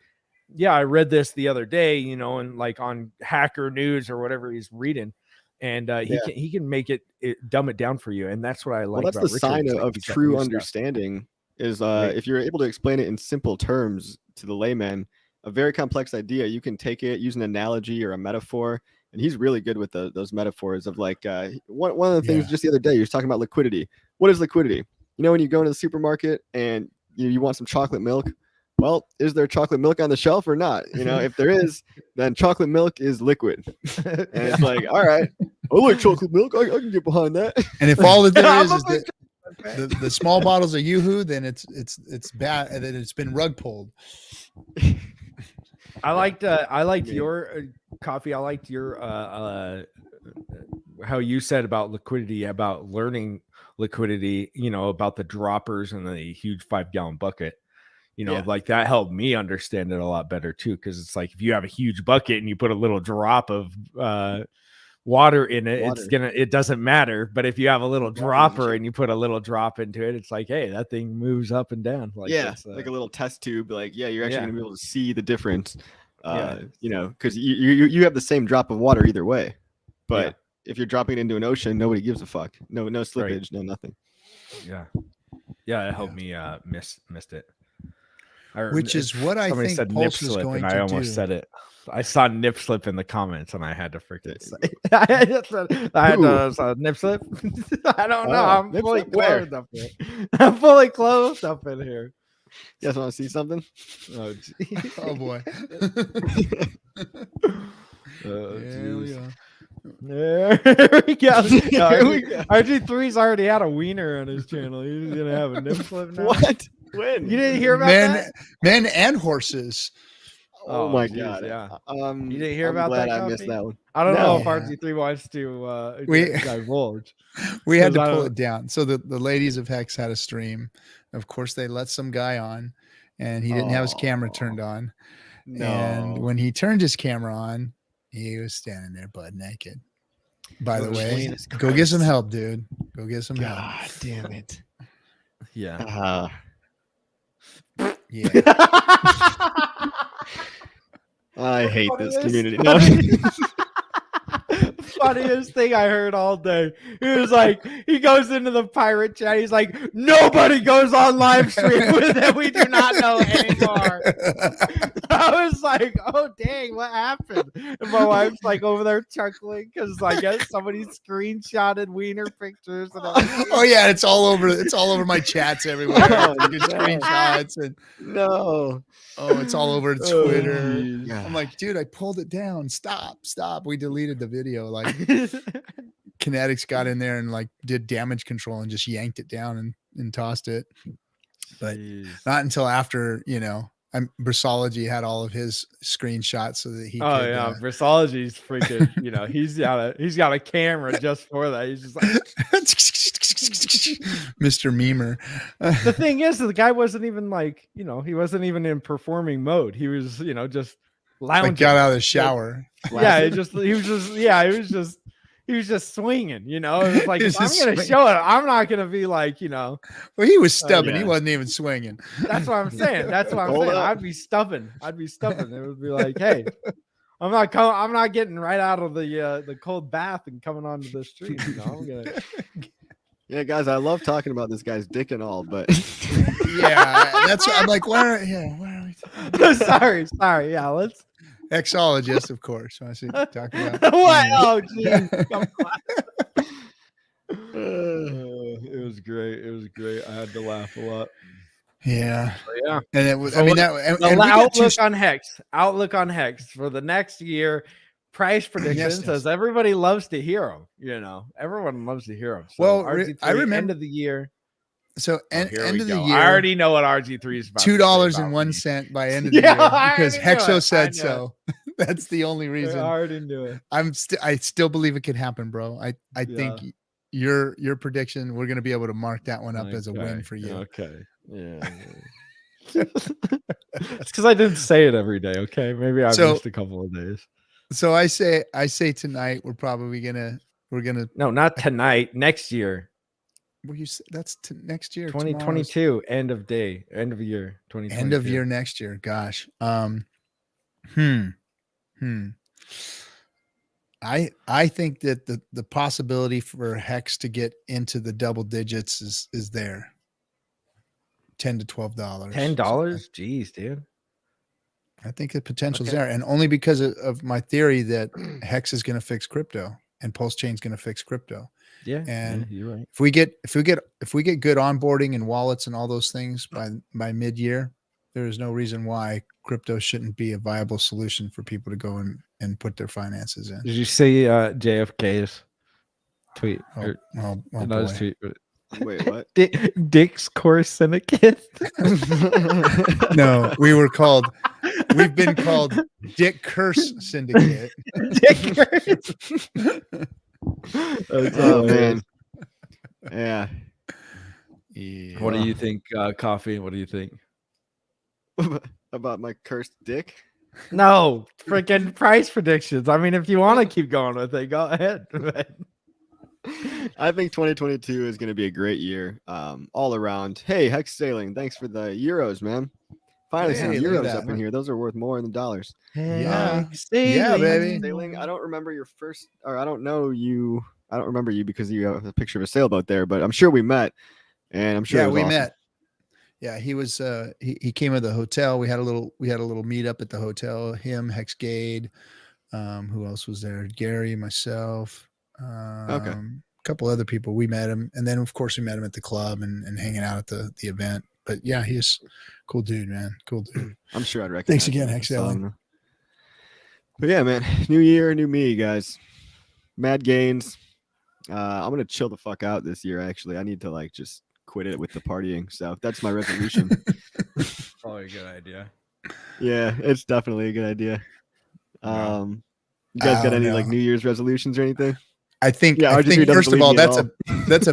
yeah, I read this the other day, and like on Hacker News or whatever he's reading. And he can make it dumb it down for you. And that's what I like. Well, that's about the Richard. sign of true understanding is if you're able to explain it in simple terms to the layman, a very complex idea, you can take it, use an analogy or a metaphor. And he's really good with those metaphors of like one of the things just the other day, he was talking about liquidity. What is liquidity? When you go into the supermarket and you want some chocolate milk, well, is there chocolate milk on the shelf or not? If there is, then chocolate milk is liquid. And it's like, all right, I like chocolate milk. I can get behind that. And if all that there is the small bottles of Yoo-hoo, then it's bad, and then it's been rug pulled. I liked your coffee. I liked your how you said about liquidity, about learning liquidity, about the droppers and the huge 5-gallon bucket. Like that helped me understand it a lot better too. Cause it's like, if you have a huge bucket and you put a little drop of water in it, it doesn't matter. But if you have a little dropper and you put a little drop into it, it's like, hey, that thing moves up and down. Like, like a little test tube. Like, you're actually gonna be able to see the difference. Because you have the same drop of water either way. But if you're dropping it into an ocean, nobody gives a fuck. No slippage, no nothing. It helped me missed it. Which is what I think said Pulse is going to do. I almost said it. I saw nip slip in the comments and I had to freaking say it. I had to nip slip. I don't know. I'm fully clothed up here. I'm fully clothed up in here. You guys want to see something? Oh, oh boy. There we go. RG3's already had a wiener on his channel. He's gonna have a nip slip now. What? When? You didn't hear about that? Men and horses. Oh my god! Yeah. You didn't hear about that? I missed that one. I don't know if RG3 wants to divulge. We had to pull it down. So the ladies of Hex had a stream. Of course, they let some guy on, and he didn't have his camera turned on. No. And when he turned his camera on, he was standing there butt naked. By the way, go get some help, dude. Go get some help. God damn it. Yeah. Yeah. I hate this community. Funniest thing I heard all day. He was like, he goes into the pirate chat. He's like, nobody goes on live stream with it. We do not know anymore. I was like, oh dang, what happened? And my wife's like over there chuckling because I guess somebody screenshotted wiener pictures. And oh yeah, it's all over my chats everywhere. Screenshots and it's all over Twitter. I'm like, dude, I pulled it down. Stop. We deleted the video. Like Kinetics got in there and like did damage control and just yanked it down and tossed it. But not until after, Brissology had all of his screenshots so that he Brissology's freaking, he's got a camera just for that. He's just like Mr. Memer. The thing is, the guy wasn't even like, he wasn't even in performing mode. He was, just lounging. Like got out of the shower. Yeah, he was just swinging, It was like, if I'm going to show it, I'm not going to be like, Well, he was stubborn. He wasn't even swinging. That's what I'm saying. I'd be stubborn. It would be like, hey, I'm not getting right out of the cold bath and coming onto the street. I'm gonna. Yeah, guys, I love talking about this guy's dick and all, but yeah, that's what I'm like. Where are we? Sorry. Yeah, let's. Exologist, of course. I see talk about what? Oh, geez. It was great. I had to laugh a lot. Yeah. Yeah. And it was. So Outlook on Hex for the next year. Price predictions, as everybody loves to hear them. Everyone loves to hear them. So well, RG3, I remember end of the year. So end of the year, I already know what RG3 is about. $2.01 by end of the year because Hexo said so. That's the only reason. I already knew it. I still believe it could happen, bro. I think your prediction, we're gonna be able to mark that one up as a win for you. Okay. Yeah. It's because I didn't say it every day. Okay, maybe I missed a couple of days. So I say tonight we're gonna no, not tonight. Next year. Well, that's next year. 2022, end of year. 2022. End of year next year. Gosh. I think that the possibility for Hex to get into the double digits is there. $10 to $12. $10? Jeez, dude. I think the potential's there, and only because of my theory that Hex is going to fix crypto and Pulse Chain's going to fix crypto. Yeah, and you're right. If we get good onboarding and wallets and all those things by mid-year, there is no reason why crypto shouldn't be a viable solution for people to go and put their finances in. Did you see JFK's tweet? Boy. Tweet. Wait, what? Discourse Syndicate? No, we've been called Dick Curse Syndicate. Dick Curse. Oh man. Yeah. What do you think, Coffee? What do you think? About my cursed dick? No, freaking price predictions. I mean, if you want to keep going with it, go ahead. I think 2022 is going to be a great year, all around. Hey, Hex Sailing, thanks for the euros, man. Finally, some euros up in here. Those are worth more than dollars. Yeah, baby. Sailing. I don't remember your first, or I don't know you. I don't remember you because you have a picture of a sailboat there, but I'm sure we met, and I'm sure we met. Yeah, he was. He came to the hotel. We had a little meetup at the hotel. Him, Hexgade. Who else was there? Gary, myself. Okay. A couple other people. We met him, and then of course we met him at the club and hanging out at the event. But yeah, he's cool dude, man. Cool dude. I'm sure I'd recognize. Thanks again, Hexel. But yeah, man, new year, new me, guys. Mad gains. I'm gonna chill the fuck out this year. Actually, I need to just quit it with the partying. So that's my resolution. Probably a good idea. Yeah, it's definitely a good idea. You guys got any New Year's resolutions or anything? I think RG3 doesn't first of believe all, me at that's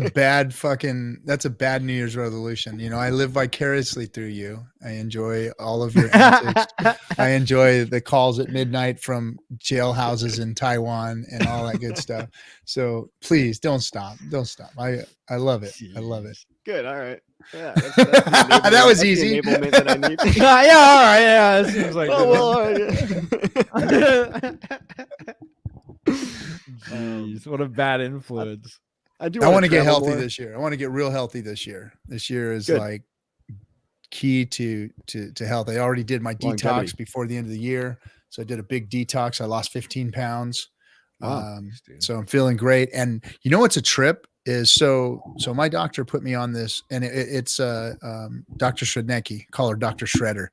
a bad New Year's resolution. You know, I live vicariously through you. I enjoy all of your antics. I enjoy the calls at midnight from jailhouses in Taiwan and all that good stuff. So please don't stop. Don't stop. I love it. I love it. Good. All right. Yeah, that's the that was that's easy. The enablement that I need. Yeah, all right. Yeah, it seems like. Oh well. All right, yeah. Jeez, what a bad influence. I want to get healthy this year. I want to get real healthy this year. This year is like key to health. I already did my detox before the end of the year. So I did a big detox. I lost 15 pounds. Wow. So I'm feeling great. And you know what's a trip is so my doctor put me on this, and it's Dr. Shrednecki, call her Dr. Shredder.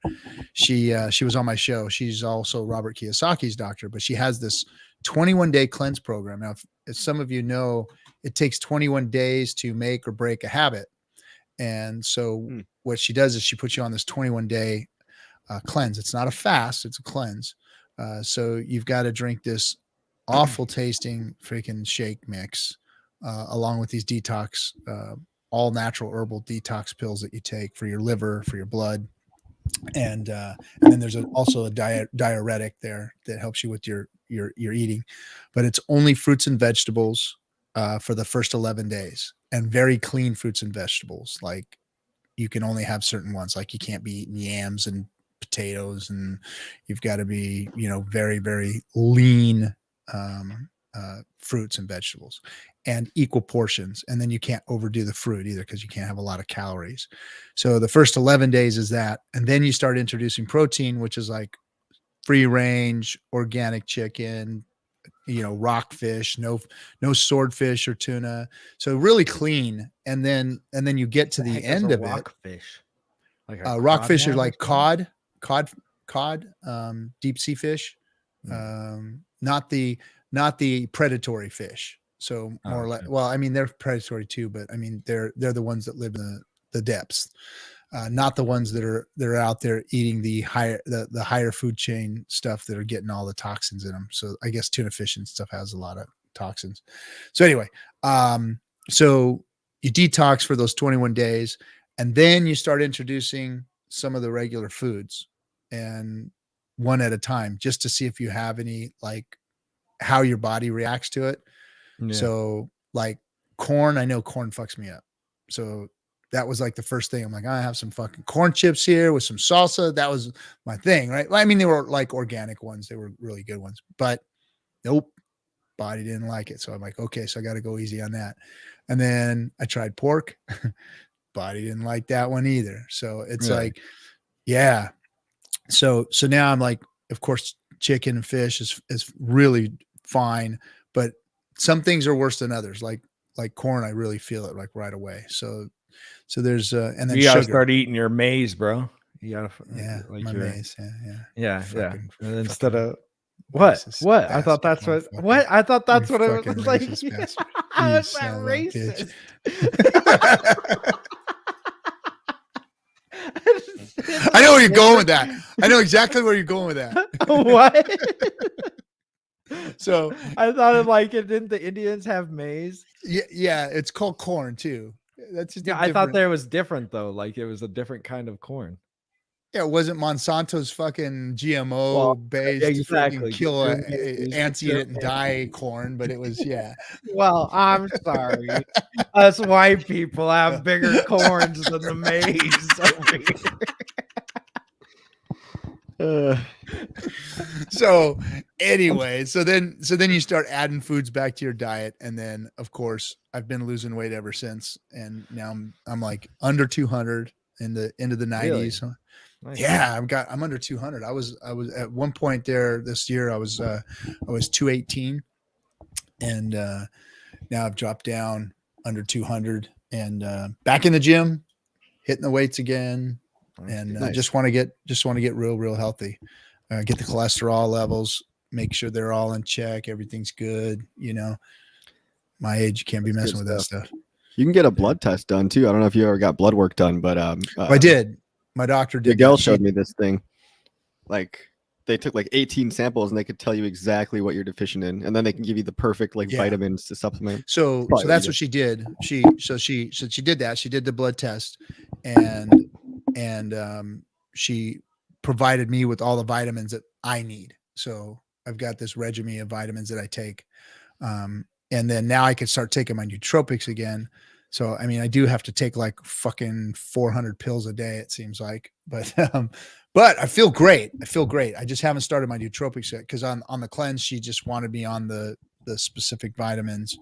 She was on my show. She's also Robert Kiyosaki's doctor, but she has this 21-day cleanse program. Now, if some of you know, it takes 21 days to make or break a habit. And so what she does is she puts you on this 21-day cleanse. It's not a fast, it's a cleanse. So you've got to drink this awful tasting freaking shake mix along with these detox, all natural herbal detox pills that you take for your liver, for your blood. And then there's also a diuretic there that helps you with your eating, but it's only fruits and vegetables for the first 11 days, and very clean fruits and vegetables. Like you can only have certain ones, like you can't be eating yams and potatoes, and you've got to be, very, very lean fruits and vegetables and equal portions. And then you can't overdo the fruit either, because you can't have a lot of calories. So the first 11 days is that. And then you start introducing protein, which is like free range, organic chicken, rockfish, no swordfish or tuna. So really clean. And then you get to the end of rockfish. Like rockfish are like cod, deep sea fish, not the predatory fish. So more like, well, I mean, they're predatory too, but I mean, they're the ones that live in the depths, not the ones that are out there eating the higher food chain stuff that are getting all the toxins in them. So I guess tuna fish and stuff has a lot of toxins. So anyway, so you detox for those 21 days, and then you start introducing some of the regular foods, and one at a time, just to see if you have any, like how your body reacts to it. Yeah. So like corn, I know corn fucks me up. So that was like the first thing. I'm like, I have some fucking corn chips here with some salsa. That was my thing, right? Well, I mean, they were like organic ones. They were really good ones, but nope, body didn't like it. So I'm like, okay, so I got to go easy on that. And then I tried pork. Body didn't like that one either. So it's like, yeah. So now I'm like, of course, chicken and fish is really fine, but some things are worse than others. Like corn, I really feel it like right away. So there's and then you gotta sugar. start eating your maize, bro. You gotta like my maize. Yeah. And instead of what? I thought that's what. I thought that's what it was like. How is that racist? I know where you're going with that. I know exactly where you're going with that. What? So I thought of like, didn't the Indians have maize? Yeah, it's called corn too. That's just I thought there was different though. Like it was a different kind of corn. Yeah, it wasn't Monsanto's fucking GMO based exactly. Kill ants eat it and die corn, but it was Well, I'm sorry. Us white people have bigger corns than the maize over here. So anyway, so then you start adding foods back to your diet, and then of course I've been losing weight ever since, and now I'm like under 200 in the end of the 90s. Really? Nice. Yeah, I'm under 200. I was at one point there this year. I was 218, and now I've dropped down under 200, and back in the gym, hitting the weights again, and nice. just want to get real healthy. Get the cholesterol levels, make sure they're all in check. Everything's good. My age, you can't be messing with that stuff. You can get a blood test done too. I don't know if you ever got blood work done, but I did. My doctor did. Miguel showed me this thing. Like they took like 18 samples and they could tell you exactly what you're deficient in, and then they can give you the perfect like vitamins to supplement. So that's what she did. She did that. She did the blood test, and she provided me with all the vitamins that I need. So I've got this regimen of vitamins that I take, and then now I can start taking my nootropics again. So I mean, I do have to take like fucking 400 pills a day, it seems like, but I feel great. I just haven't started my nootropics yet because on the cleanse, she just wanted me on the specific vitamins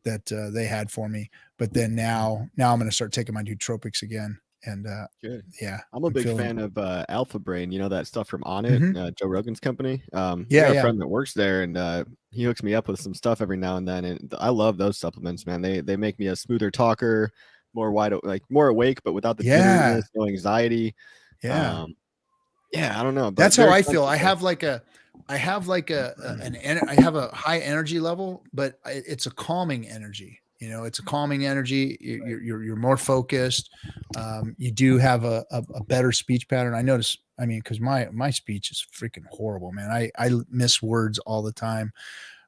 that they had for me. But then now I'm going to start taking my nootropics again. And good. Yeah, I'm a big fan of Alpha Brain. You know that stuff from On It, Joe Rogan's company. I have a friend that works there, and he hooks me up with some stuff every now and then. And I love those supplements, man. They make me a smoother talker, more more awake, but without the jitteriness, no anxiety. Yeah. I don't know. That's how I feel. I have a high energy level, but it's a calming energy. You know, it's a calming energy. You're more focused. You do have a better speech pattern. I notice. I mean, because my speech is freaking horrible, man. I miss words all the time.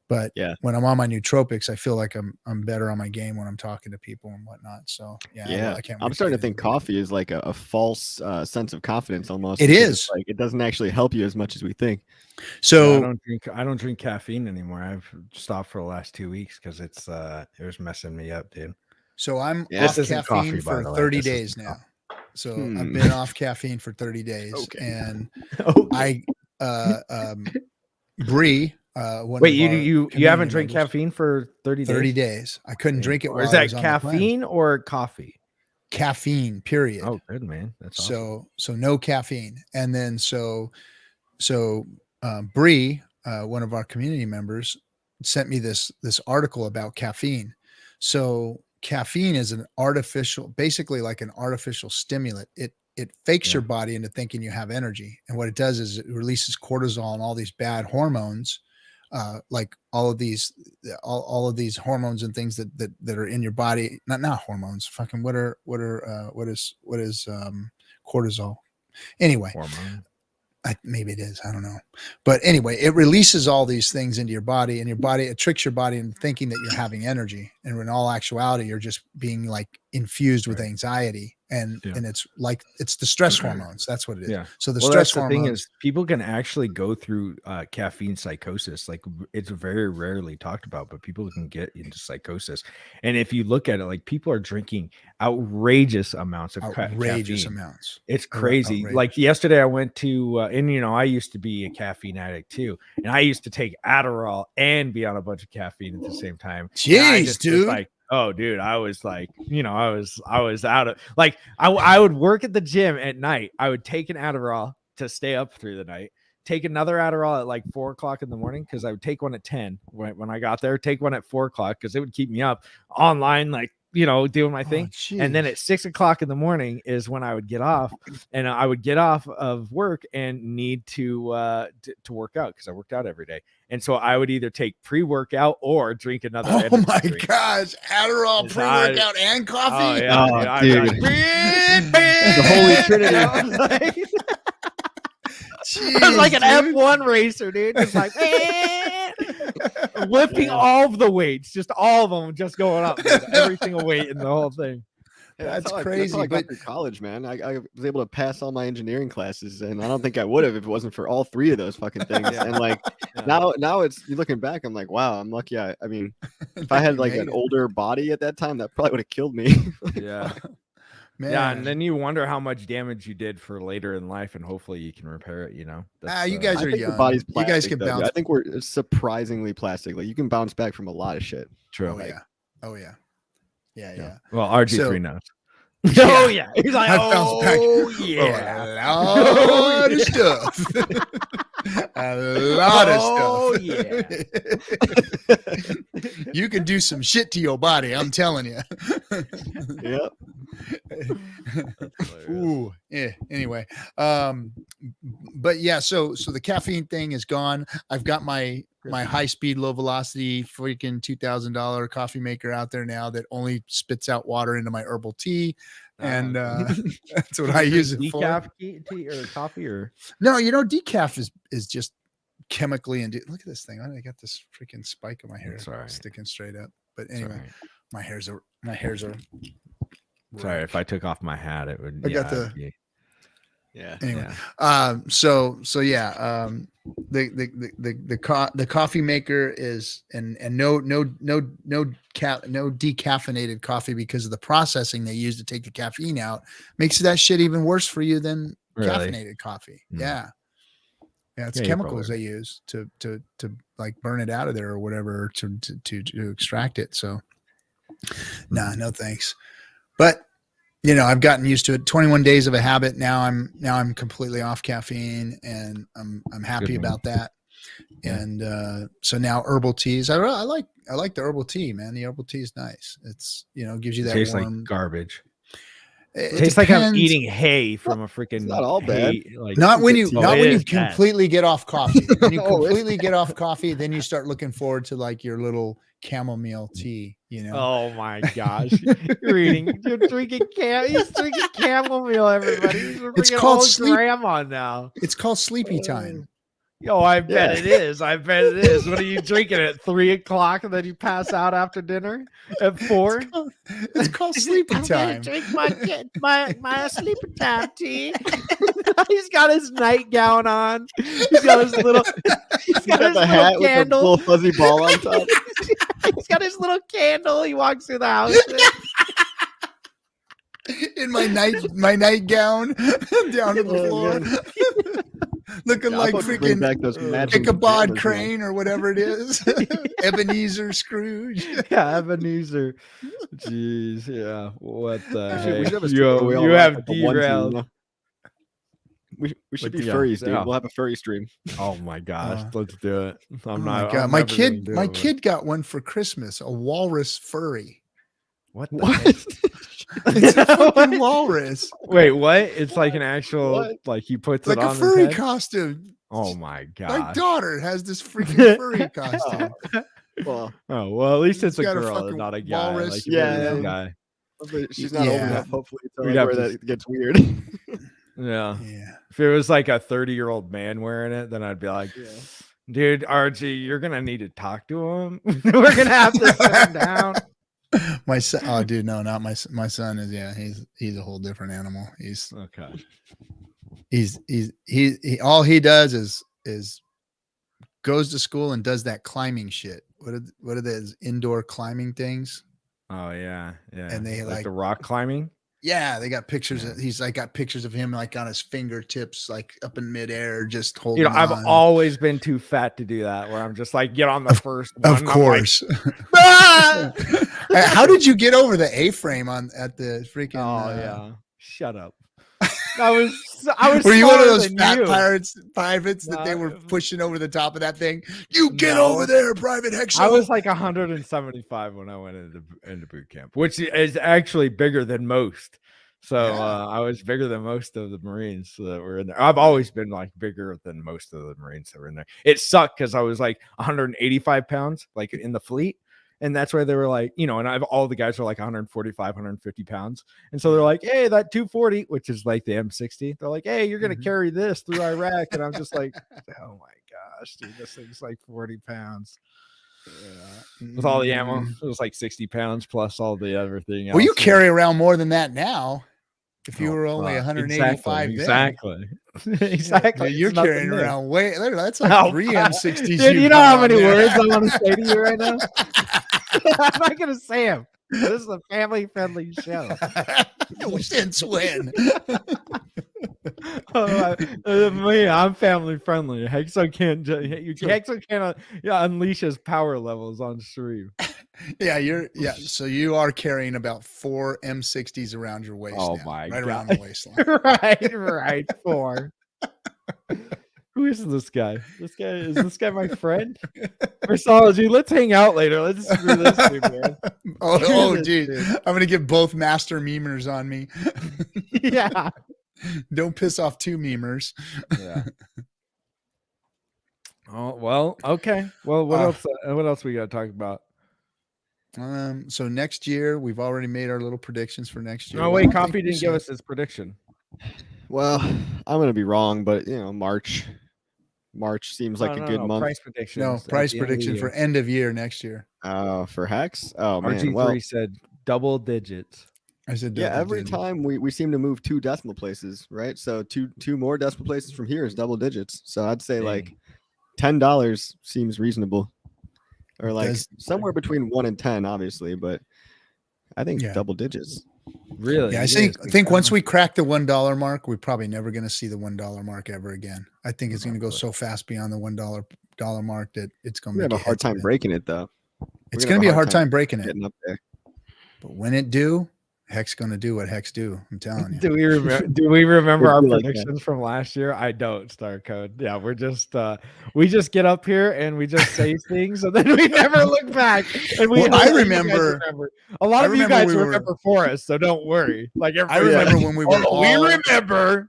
But when I'm on my nootropics, I feel like I'm better on my game when I'm talking to people and whatnot. So I'm starting to think coffee is like a false sense of confidence almost. It is like it doesn't actually help you as much as we think. So I don't drink caffeine anymore. I've stopped for the last 2 weeks because it was messing me up, dude. So I'm off caffeine for 30 days now. So I've been off caffeine for 30 days, and I Bree. Wait, you haven't drank caffeine for 30 days? 30 days. I couldn't drink it. Is that caffeine or coffee? Caffeine, period. Oh, good, man. That's awesome. So no caffeine. And then so Bree, one of our community members, sent me this article about caffeine. So caffeine is basically like an artificial stimulant. It fakes your body into thinking you have energy. And what it does is it releases cortisol and all these bad hormones. Like all of these hormones and things that are in your body, not hormones. Fucking what is cortisol? Anyway, maybe it is. I don't know. But anyway, it releases all these things into your body, and it tricks your body into thinking that you're having energy, and in all actuality, you're just being like infused with anxiety. And it's like it's the stress hormones. That's what it is. Yeah. So the stress the hormones. thing is, people can actually go through caffeine psychosis. Like it's very rarely talked about, but people can get into psychosis. And if you look at it, like people are drinking outrageous amounts of caffeine. It's crazy. Like yesterday, I went to and I used to be a caffeine addict too, and I used to take Adderall and be on a bunch of caffeine at the same time. Jeez, dude. Oh, dude, I was like, I was out of like, I would work at the gym at night. I would take an Adderall to stay up through the night, take another Adderall at like 4 o'clock in the morning. Cause I would take one at 10 when I got there, take one at 4 o'clock. Cause it would keep me up online, like, doing my thing. And then at 6 o'clock in the morning is when I would get off, and I would get off of work and need to work out because I worked out every day. And so I would either take pre-workout or drink another. Oh my gosh, Adderall, pre-workout, and coffee. Oh, dude. The Holy Trinity. I was like an F1 racer, dude. Just like lifting all of the weights, just all of them, just going up, dude. Every single weight in the whole thing. That's crazy. That's how I got through college, man. I was able to pass all my engineering classes, and I don't think I would have if it wasn't for all 3 of those fucking things. And like now it's you looking back, I'm like, wow, I'm lucky. I mean, if I had like an older body at that time, that probably would have killed me. Yeah. Man. Yeah, and then you wonder how much damage you did for later in life, and hopefully you can repair it. You guys are young. The body's plastic, you guys can bounce. I think we're surprisingly plastic. Like you can bounce back from a lot of shit. True. Oh yeah. Yeah. Well, RG3 knows. Oh yeah. He's like, yeah. A lot of stuff. A lot of stuff. Yeah. You can do some shit to your body, I'm telling you. Yep. Ooh, yeah. Anyway, but yeah, so the caffeine thing is gone. I've got my high speed, low velocity freaking $2,000 coffee maker out there now that only spits out water into my herbal tea. and that's what I use it for. Decaf tea or coffee or no, decaf is just chemically induced. Look at this thing. I got this freaking spike in my hair sticking straight up. But anyway, my hairs are. Sorry, if I took off my hat, it would. I got the. Yeah. Anyway, the coffee maker is and no decaffeinated coffee because of the processing they use to take the caffeine out makes that shit even worse for you than caffeinated coffee. Yeah, it's chemicals they use to like burn it out of there or whatever to extract it. So, no thanks. But I've gotten used to it. 21 days of a habit. Now I'm completely off caffeine, and I'm happy about that. Yeah. And so now herbal teas. I like the herbal tea, man. The herbal tea is nice. It's gives you that tastes warm like garbage. It tastes like I'm eating hay from a freaking. Not all bad. Not when you completely get off coffee. When you completely get off coffee, then you start looking forward to like your little chamomile tea. Oh my gosh! You're drinking chamomile. Everybody, it's called grandma now. It's called sleepy time. Oh, I bet it is. I bet it is. What are you drinking at 3:00 and then you pass out after dinner at 4? It's called sleepy time. Drink my sleepy time tea. He's got his nightgown on. He's got his little. He's got the hat with a little fuzzy ball on top. He's got his little candle. He walks through the house. In my nightgown down to the floor. Looking like freaking Ichabod Crane or whatever it is. Ebenezer Scrooge. Yeah, Ebenezer. Jeez, yeah. What the heck? You have derailed. We should be furries, dude. We'll have a furry stream. Oh my gosh, let's do it. My kid got one for Christmas, a walrus furry. What? It's a fucking walrus. Wait, what? It's like an actual like he puts like it on a furry costume. Oh my god! My daughter has this freaking furry costume. Well, at least it's a girl, not a guy. Walrus. Like, guy. She's not old enough. Hopefully, that gets weird. Yeah. If it was like a 30-year-old man wearing it, then I'd be like, dude, RG, you're gonna need to talk to him. We're gonna have to sit him down. My son, oh dude, no, not my son is he's a whole different animal. He's okay. He all he does is goes to school and does that climbing shit. What are those indoor climbing things? Oh yeah. And they like the rock climbing. Yeah, they got pictures. He's like got pictures of him like on his fingertips, like up in midair, just holding. I've always been too fat to do that. Where I'm just like, get on the first one. Of course. Like, how did you get over the A-frame at the freaking? Oh yeah, shut up. I was. Were you one of those fat privates that they were pushing over the top of that thing? You get over there, Private Hexo. I was like 175 when I went into boot camp, which is actually bigger than most. So I was bigger than most of the Marines that were in there. I've always been like bigger than most of the Marines that were in there. It sucked because I was like 185 pounds, like in the fleet. And that's why they were like, and all the guys were like 145, 150 pounds. And so they're like, hey, that 240, which is like the M60. They're like, hey, you're going to carry this through Iraq. And I'm just like, oh my gosh, dude, this thing's like 40 pounds. Yeah. With all the ammo, it was like 60 pounds plus all the everything else. Well, you carry around more than that now. If you were only 185, exactly. You're carrying around way. That's like 3 M60s. Dude, you know how many words I want to say to you right now? I'm not gonna say them. This is a family-friendly show. Since when? I'm family-friendly. Hexo can't unleash his power levels on stream. So you are carrying about 4 M60s around your waist. Oh now, my right God. around the waistline. right. 4. Who is this guy? Is this guy my friend? Versology, let's hang out later. Let's screw this dude, man. Dude. I'm gonna get both master memers on me. Yeah. Don't piss off 2 memers. Yeah. Oh well, okay. Well, what else? What else we got to talk about? So next year, we've already made our little predictions for next year. No, wait, Coffee didn't give us his prediction. Well, I'm gonna be wrong, but March seems like a good month. Price prediction. No, price prediction for end of year next year. For Hex? Oh man. RG3 said double digits. I said every time we seem to move 2 decimal places, right? So two more decimal places from here is double digits. So I'd say like $10 seems reasonable. Or like somewhere between 1 and 10, obviously, but I think double digits. Really? Yeah, I think once we crack the $1 mark, we're probably never going to see the $1 mark ever again. I think it's going to go so fast beyond the $1 mark that it's going to have a hard time breaking it, though. It's going to be a hard time breaking it. Getting up there. But when it do, Hex going to do what Hex do. I'm telling you. Do we remember our predictions from last year? I don't, Star Code. Yeah, we're just we just get up here and we just say things and then we never look back. And I remember a lot of you guys remember for us, so don't worry. Like I remember when we were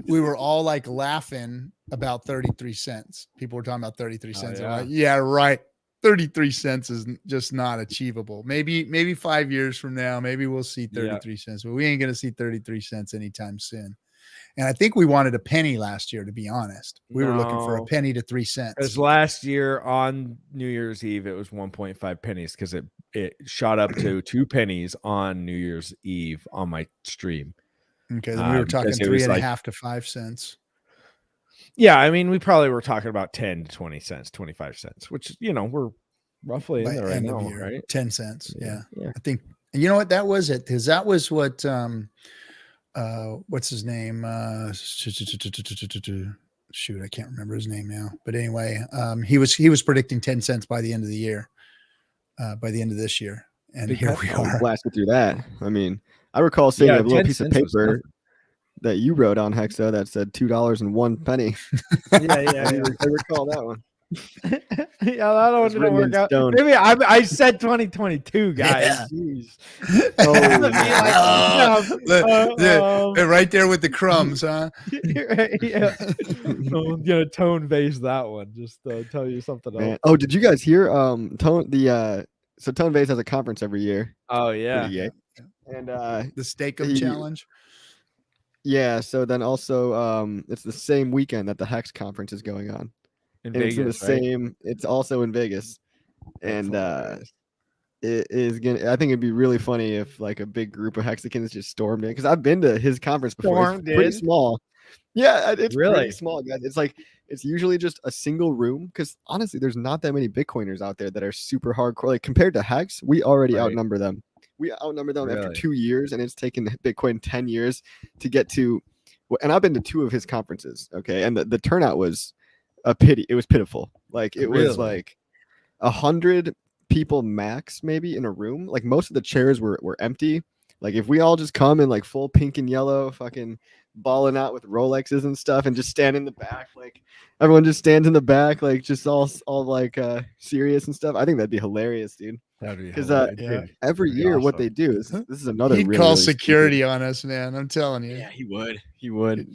we were all like laughing about 33 cents. People were talking about 33 cents. Yeah. Like, yeah, right. 33 cents is just not achievable. Maybe 5 years from now, maybe we'll see 33 cents, but we ain't going to see 33 cents anytime soon. And I think we wanted a penny last year, to be honest. We were looking for a penny to 3 cents. Because last year on New Year's Eve, it was 1.5 pennies because it shot up to 2 pennies on New Year's Eve on my stream. Okay, then we were talking 3.5 to 5 cents. Yeah, I mean, we probably were talking about 10 to 20 cents, 25 cents, which, we're roughly in there right now, right? 10 cents. Yeah. I think, you know what, that was it. Because that was what, what's his name? Shoot, I can't remember his name now. But anyway, he was predicting 10 cents by the end of the year, by the end of this year. And here we are. Blasted through that. I mean, I recall seeing a little piece of paper that you wrote on Hexa that said $2.01. I recall that one. Yeah, that one didn't work out. Maybe I said 2022, guys. Yeah. Right there with the crumbs, huh? Yeah. I'm gonna tone base that one. Just tell you something else. Oh, did you guys hear Tone Base has a conference every year. Oh yeah. And the Steak-'em challenge. Yeah, so then also it's the same weekend that the Hex conference is going on. In Vegas, it's also in Vegas. And it is gonna, I think it'd be really funny if like a big group of Hexicans just stormed in, because I've been to his conference before. It's pretty small. Yeah, it's really pretty small, guys. It's like it's usually just a single room, because honestly, there's not that many Bitcoiners out there that are super hardcore. Like compared to Hex, we already outnumber them. We outnumber them after 2 years, and it's taken Bitcoin 10 years to get to. And I've been to 2 of his conferences. Okay, and the turnout was a pity. It was pitiful. Like it was like 100 people max, maybe in a room. Like most of the chairs were empty. Like if we all just come in like full pink and yellow, fucking balling out with Rolexes and stuff, and just stand in the back, like everyone just stands in the back, like just all like serious and stuff. I think that'd be hilarious, dude. Because every year what they do is this is another. He'd call security on us, man. I'm telling you. Yeah, he would.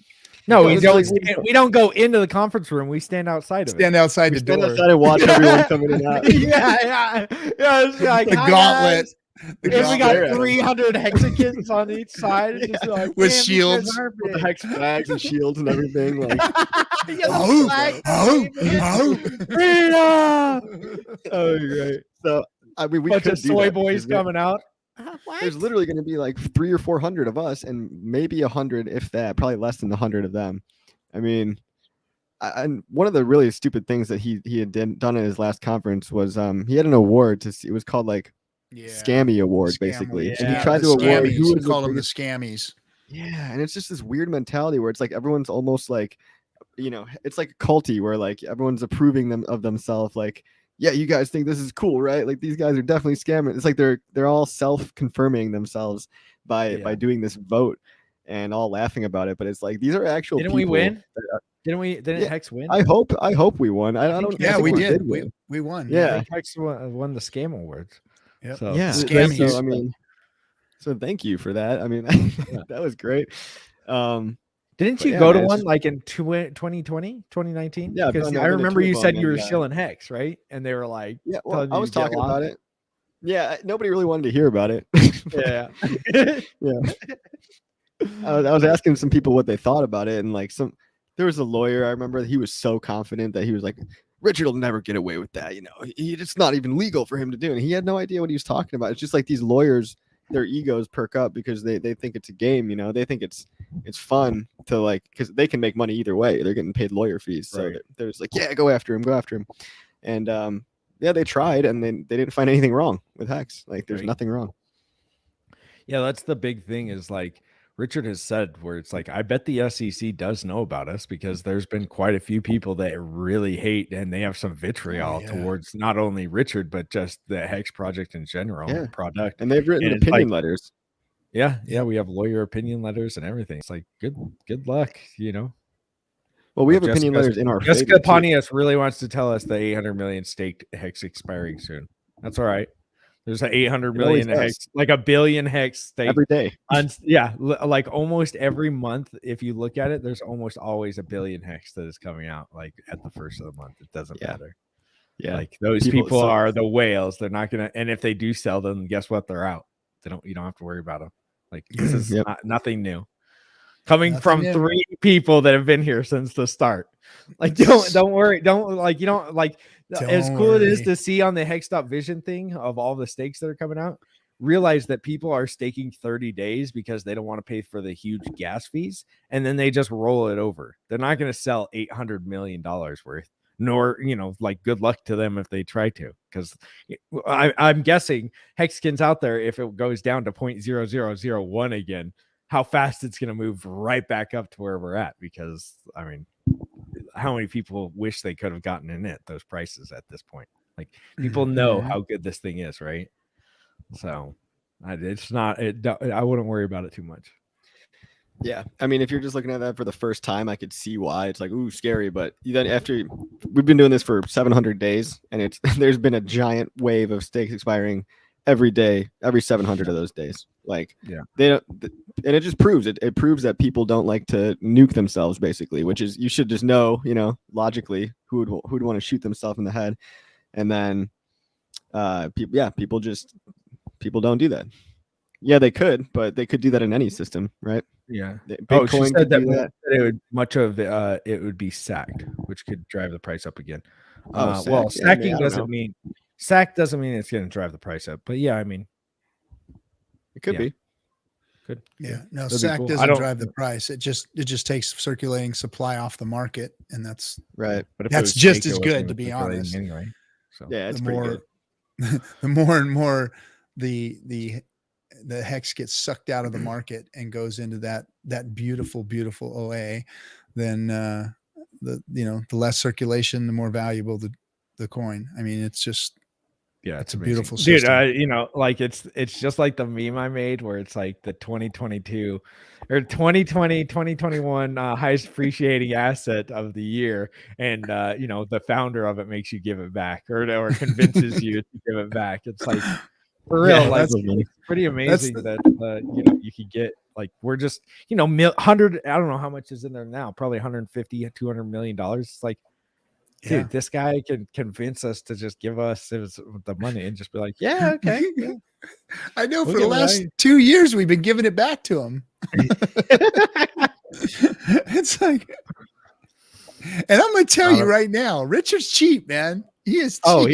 No, we don't go into the conference room. We stand outside of it. Stand outside the door. Stand outside and watch everyone coming in and out. Yeah. It's like, the gauntlet. We got 300 Hexicans on each side, just like, with shields, with the Hex flags and shields and everything. Like, oh, great. So I mean, we bunch could of soy boys coming out. There's literally going to be like 300 or 400 of us, and maybe 100, if that, probably less than 100 of them. I mean, and one of the really stupid things that he had done at his last conference was he had an award to see. It was called like Scammy Award, basically. And he tried to award who would call them the scammies. Yeah, and it's just this weird mentality where it's like everyone's almost like, it's like a culty where like everyone's approving of themselves, like, yeah, you guys think this is cool, right? Like these guys are definitely scamming. It's like they're all self-confirming themselves by doing this vote and all laughing about it. But it's like these are actual. Didn't people we win? Didn't Hex win? I hope we won. I don't. Yeah, we did. Win. We won. Yeah, Hex won the scam awards. Yep. So, yeah, scammies. So, I mean, so thank you for that. I mean, that was great. Didn't you go to one like in 2020, 2019? Yeah, because I remember you said you were still in Hex, right? And they were like, yeah, well, I was talking about it. Yeah, nobody really wanted to hear about it. Yeah. I was asking some people what they thought about it, and like there was a lawyer, I remember, he was so confident that he was like, Richard will never get away with that. It's not even legal for him to do. And he had no idea what he was talking about. It's just like these lawyers, their egos perk up because they think it's a game. They think it's fun to because they can make money either way. They're getting paid lawyer fees. So they're just like, yeah, go after him. And yeah, they tried and they didn't find anything wrong with Hex. There's nothing wrong. Yeah, that's the big thing is Richard has said, where it's I bet the SEC does know about us because there's been quite a few people that really hate and they have some vitriol towards not only Richard, but just the Hex project in general. Product. And they've written opinion letters. Yeah. We have lawyer opinion letters and everything. It's good luck, Well, we have opinion letters in our Jessica Pontius really wants to tell us the 800 million staked Hex expiring soon. That's all right. There's an 800 million Hex, like a billion Hex stake every day. Almost every month. If you look at it, there's almost always a billion Hex that is coming out at the first of the month. It doesn't matter. Yeah. Those people are the whales. They're not going to, and if they do sell them, guess what? They're out. You don't have to worry about them. This is nothing new. Coming from 3 people that have been here since the start. Don't worry. As cool it is to see on the Hex.vision thing of all the stakes that are coming out, realize that people are staking 30 days because they don't want to pay for the huge gas fees. And then they just roll it over. They're not going to sell $800 million worth, nor, good luck to them if they try to, because I'm guessing Hexkins out there, if it goes down to 0.0001 again, how fast it's going to move right back up to where we're at, because how many people wish they could have gotten in at those prices at this point? People know how good this thing is, right? So I wouldn't worry about it too much. Yeah, if you're just looking at that for the first time, I could see why it's ooh, scary. But then after we've been doing this for 700 days, and there's been a giant wave of stakes expiring every day, every 700 of those days. They don't, and it just proves it proves that people don't like to nuke themselves, basically, which is, you should just know, logically who'd want to shoot themselves in the head. And then people don't do that. Yeah, they could, but they could do that in any system, right? Yeah. Bitcoin she said that it would, much of it would be sacked, which could drive the price up again. Sacking doesn't mean it's going to drive the price up, but it could be. Could. Yeah. No, SAC doesn't drive the price. It just takes circulating supply off the market, and that's right. But that's just as good, to be honest. Anyway. So yeah, it's pretty good. The more and more the Hex gets sucked out of the market and goes into that beautiful OA, then the less circulation, the more valuable the coin. It's just it's a beautiful system. Dude, it's just like the meme I made where it's the 2022 or 2021 highest appreciating asset of the year, and the founder of it makes you give it back or convinces you to give it back. It's for real, it's pretty amazing that you could get we're just 100. I don't know how much is in there now. Probably 150, $200 million. It's dude, this guy can convince us to just give us the money and just be yeah, okay. Yeah. I know for the last 2 years we've been giving it back to him. It's and I'm going to tell you right now, Richard's cheap, man. He is cheap. Oh,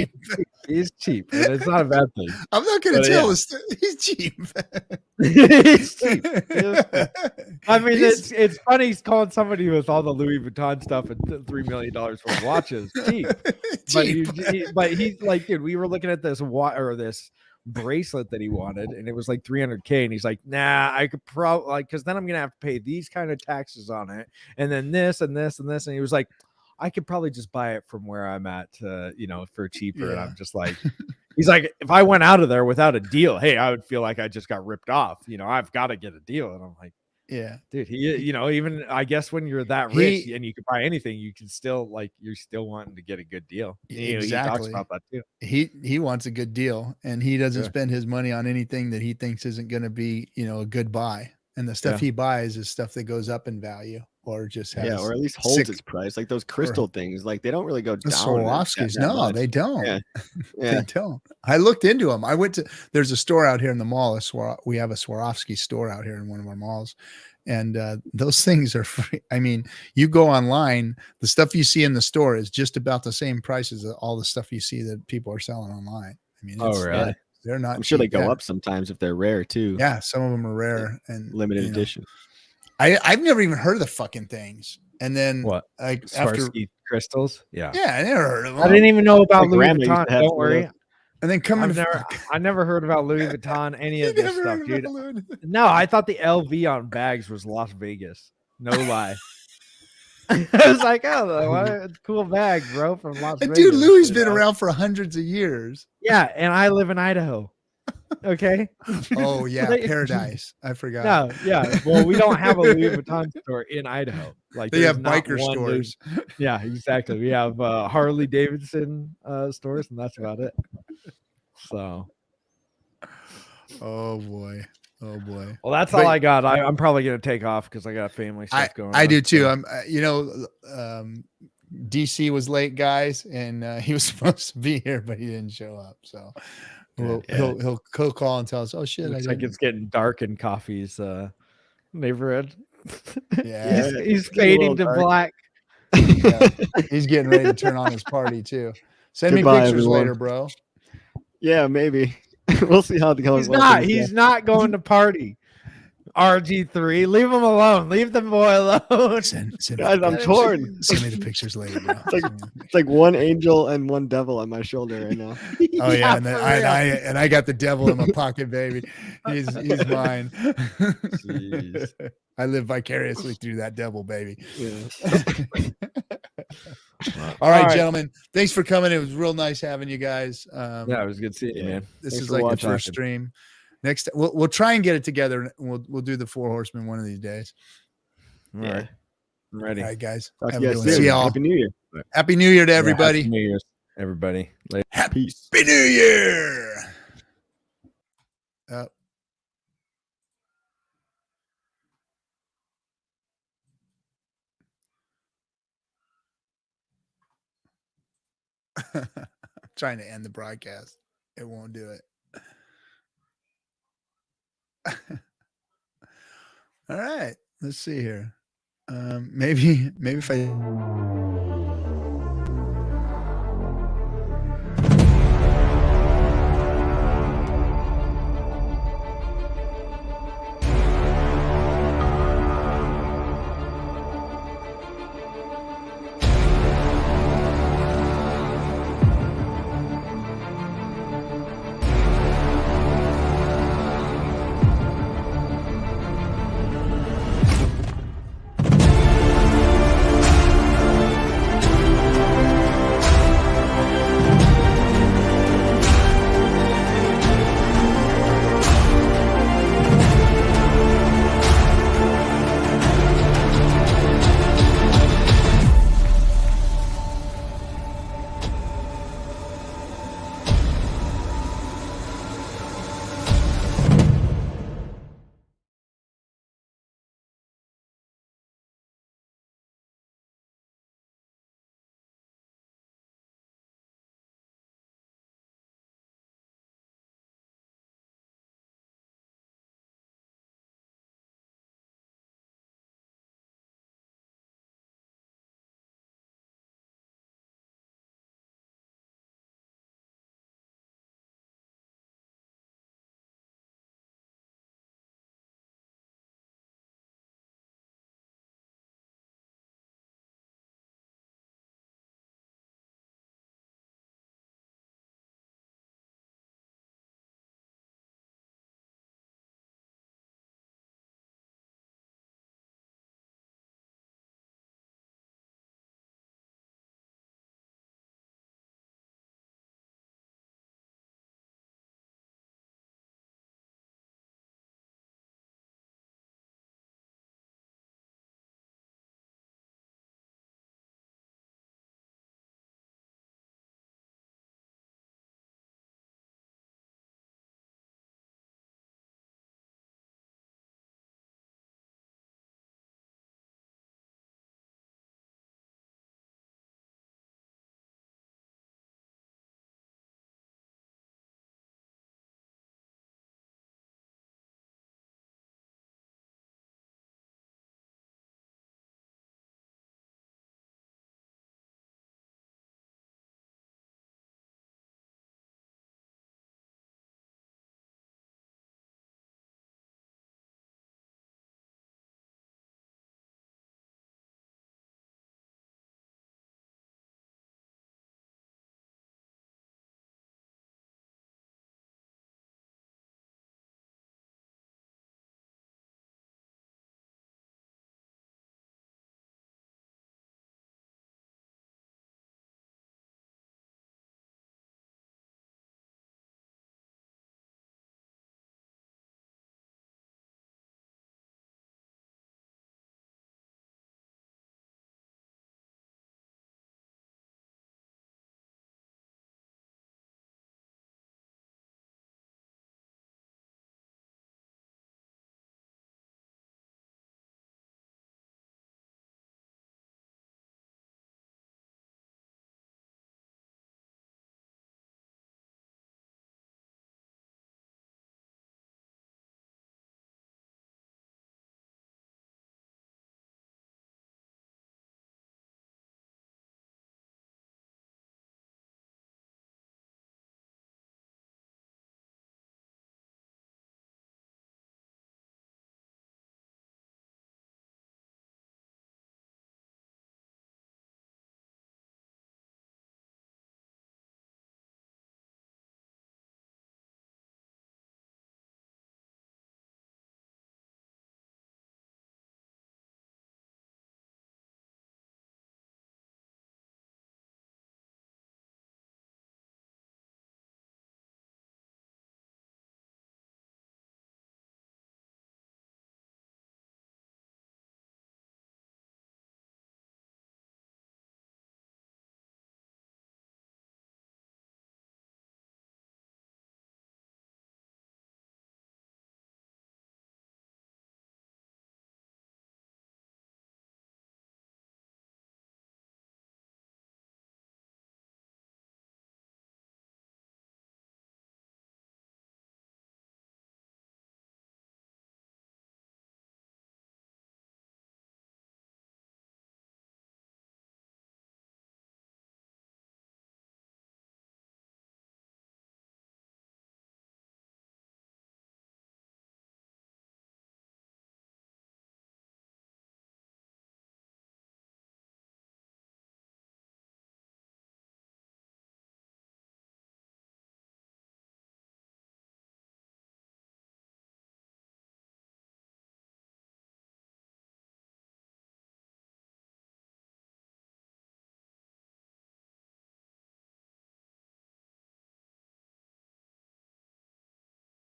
he's cheap. And it's not a bad thing. I'm not going to tell us he's cheap. He's cheap. It's funny he's calling somebody with all the Louis Vuitton stuff and $3 million for watches cheap. But he's dude, we were looking at this this bracelet that he wanted, and it was $300K, and he's nah, I could probably because then I'm gonna have to pay these kind of taxes on it, and then this and this and this, and he was I could probably just buy it from where I'm at, for cheaper. And I'm just he's if I went out of there without a deal, hey, I would feel like I just got ripped off. I've got to get a deal. And I'm yeah, dude, even I guess when you're that rich and you can buy anything, you can still you're still wanting to get a good deal. Exactly. He talks about that too. He wants a good deal, and he doesn't spend his money on anything that he thinks isn't going to be, a good buy. And the stuff he buys is stuff that goes up in value. or just has or at least holds its price. Like those crystal things, like they don't really go down. Swarovskis, no, they don't. Yeah. They don't. I looked into them. There's a store out here in the mall. We have a Swarovski store out here in one of our malls. And those things are free. I mean, you go online, the stuff you see in the store is just about the same price as all the stuff you see that people are selling online. I mean, really? They're not. I'm sure they go up sometimes if they're rare too. Yeah, some of them are rare and limited edition. I've never even heard of the fucking things. And then what? Like Swarovski crystals? Yeah. Yeah, I never heard of them. I didn't even know about Louis Vuitton. Don't worry. And then I never heard about Louis Vuitton, any of this stuff, dude. No, I thought the LV on bags was Las Vegas. No lie. I was like, oh, what cool bag, bro, from Las Vegas. Dude, Louis been around for hundreds of years. Yeah, and I live in Idaho. Okay. Oh yeah, Paradise. I forgot. No, yeah. Well, we don't have a Louis Vuitton store in Idaho. Like they have biker stores. Yeah, exactly. We have Harley Davidson stores, and that's about it. So. Oh boy. Well, that's all I got. I'm probably gonna take off because I got family stuff going on. I do too. DC was late, guys, and he was supposed to be here, but he didn't show up. So he'll call and tell us, oh shit. Looks like it's getting dark in Coffee's neighborhood. Yeah. he's fading to black. Yeah. He's getting ready to turn on his party too. Send me pictures later, bro. Yeah, maybe. We'll see how it goes. He's not going to party. RG3, leave him alone. Leave the boy alone. Guys, I'm torn. Send me the pictures later, bro. It's like one angel and one devil on my shoulder right now. Oh yeah, and I got the devil in my pocket, baby. He's mine. Jeez. I live vicariously through that devil, baby. Yeah. All right, gentlemen. Thanks for coming. It was real nice having you guys. Yeah, it was good seeing you, man. This is like the first stream. Next, we'll try and get it together. We'll do the 4 Horsemen one of these days. All right, I'm ready. All right, guys. See y'all. Happy New Year. Happy New Year to everybody. Happy New Year, everybody. Later. Happy New Year. I'm trying to end the broadcast. It won't do it. All right. Let's see here. Maybe if I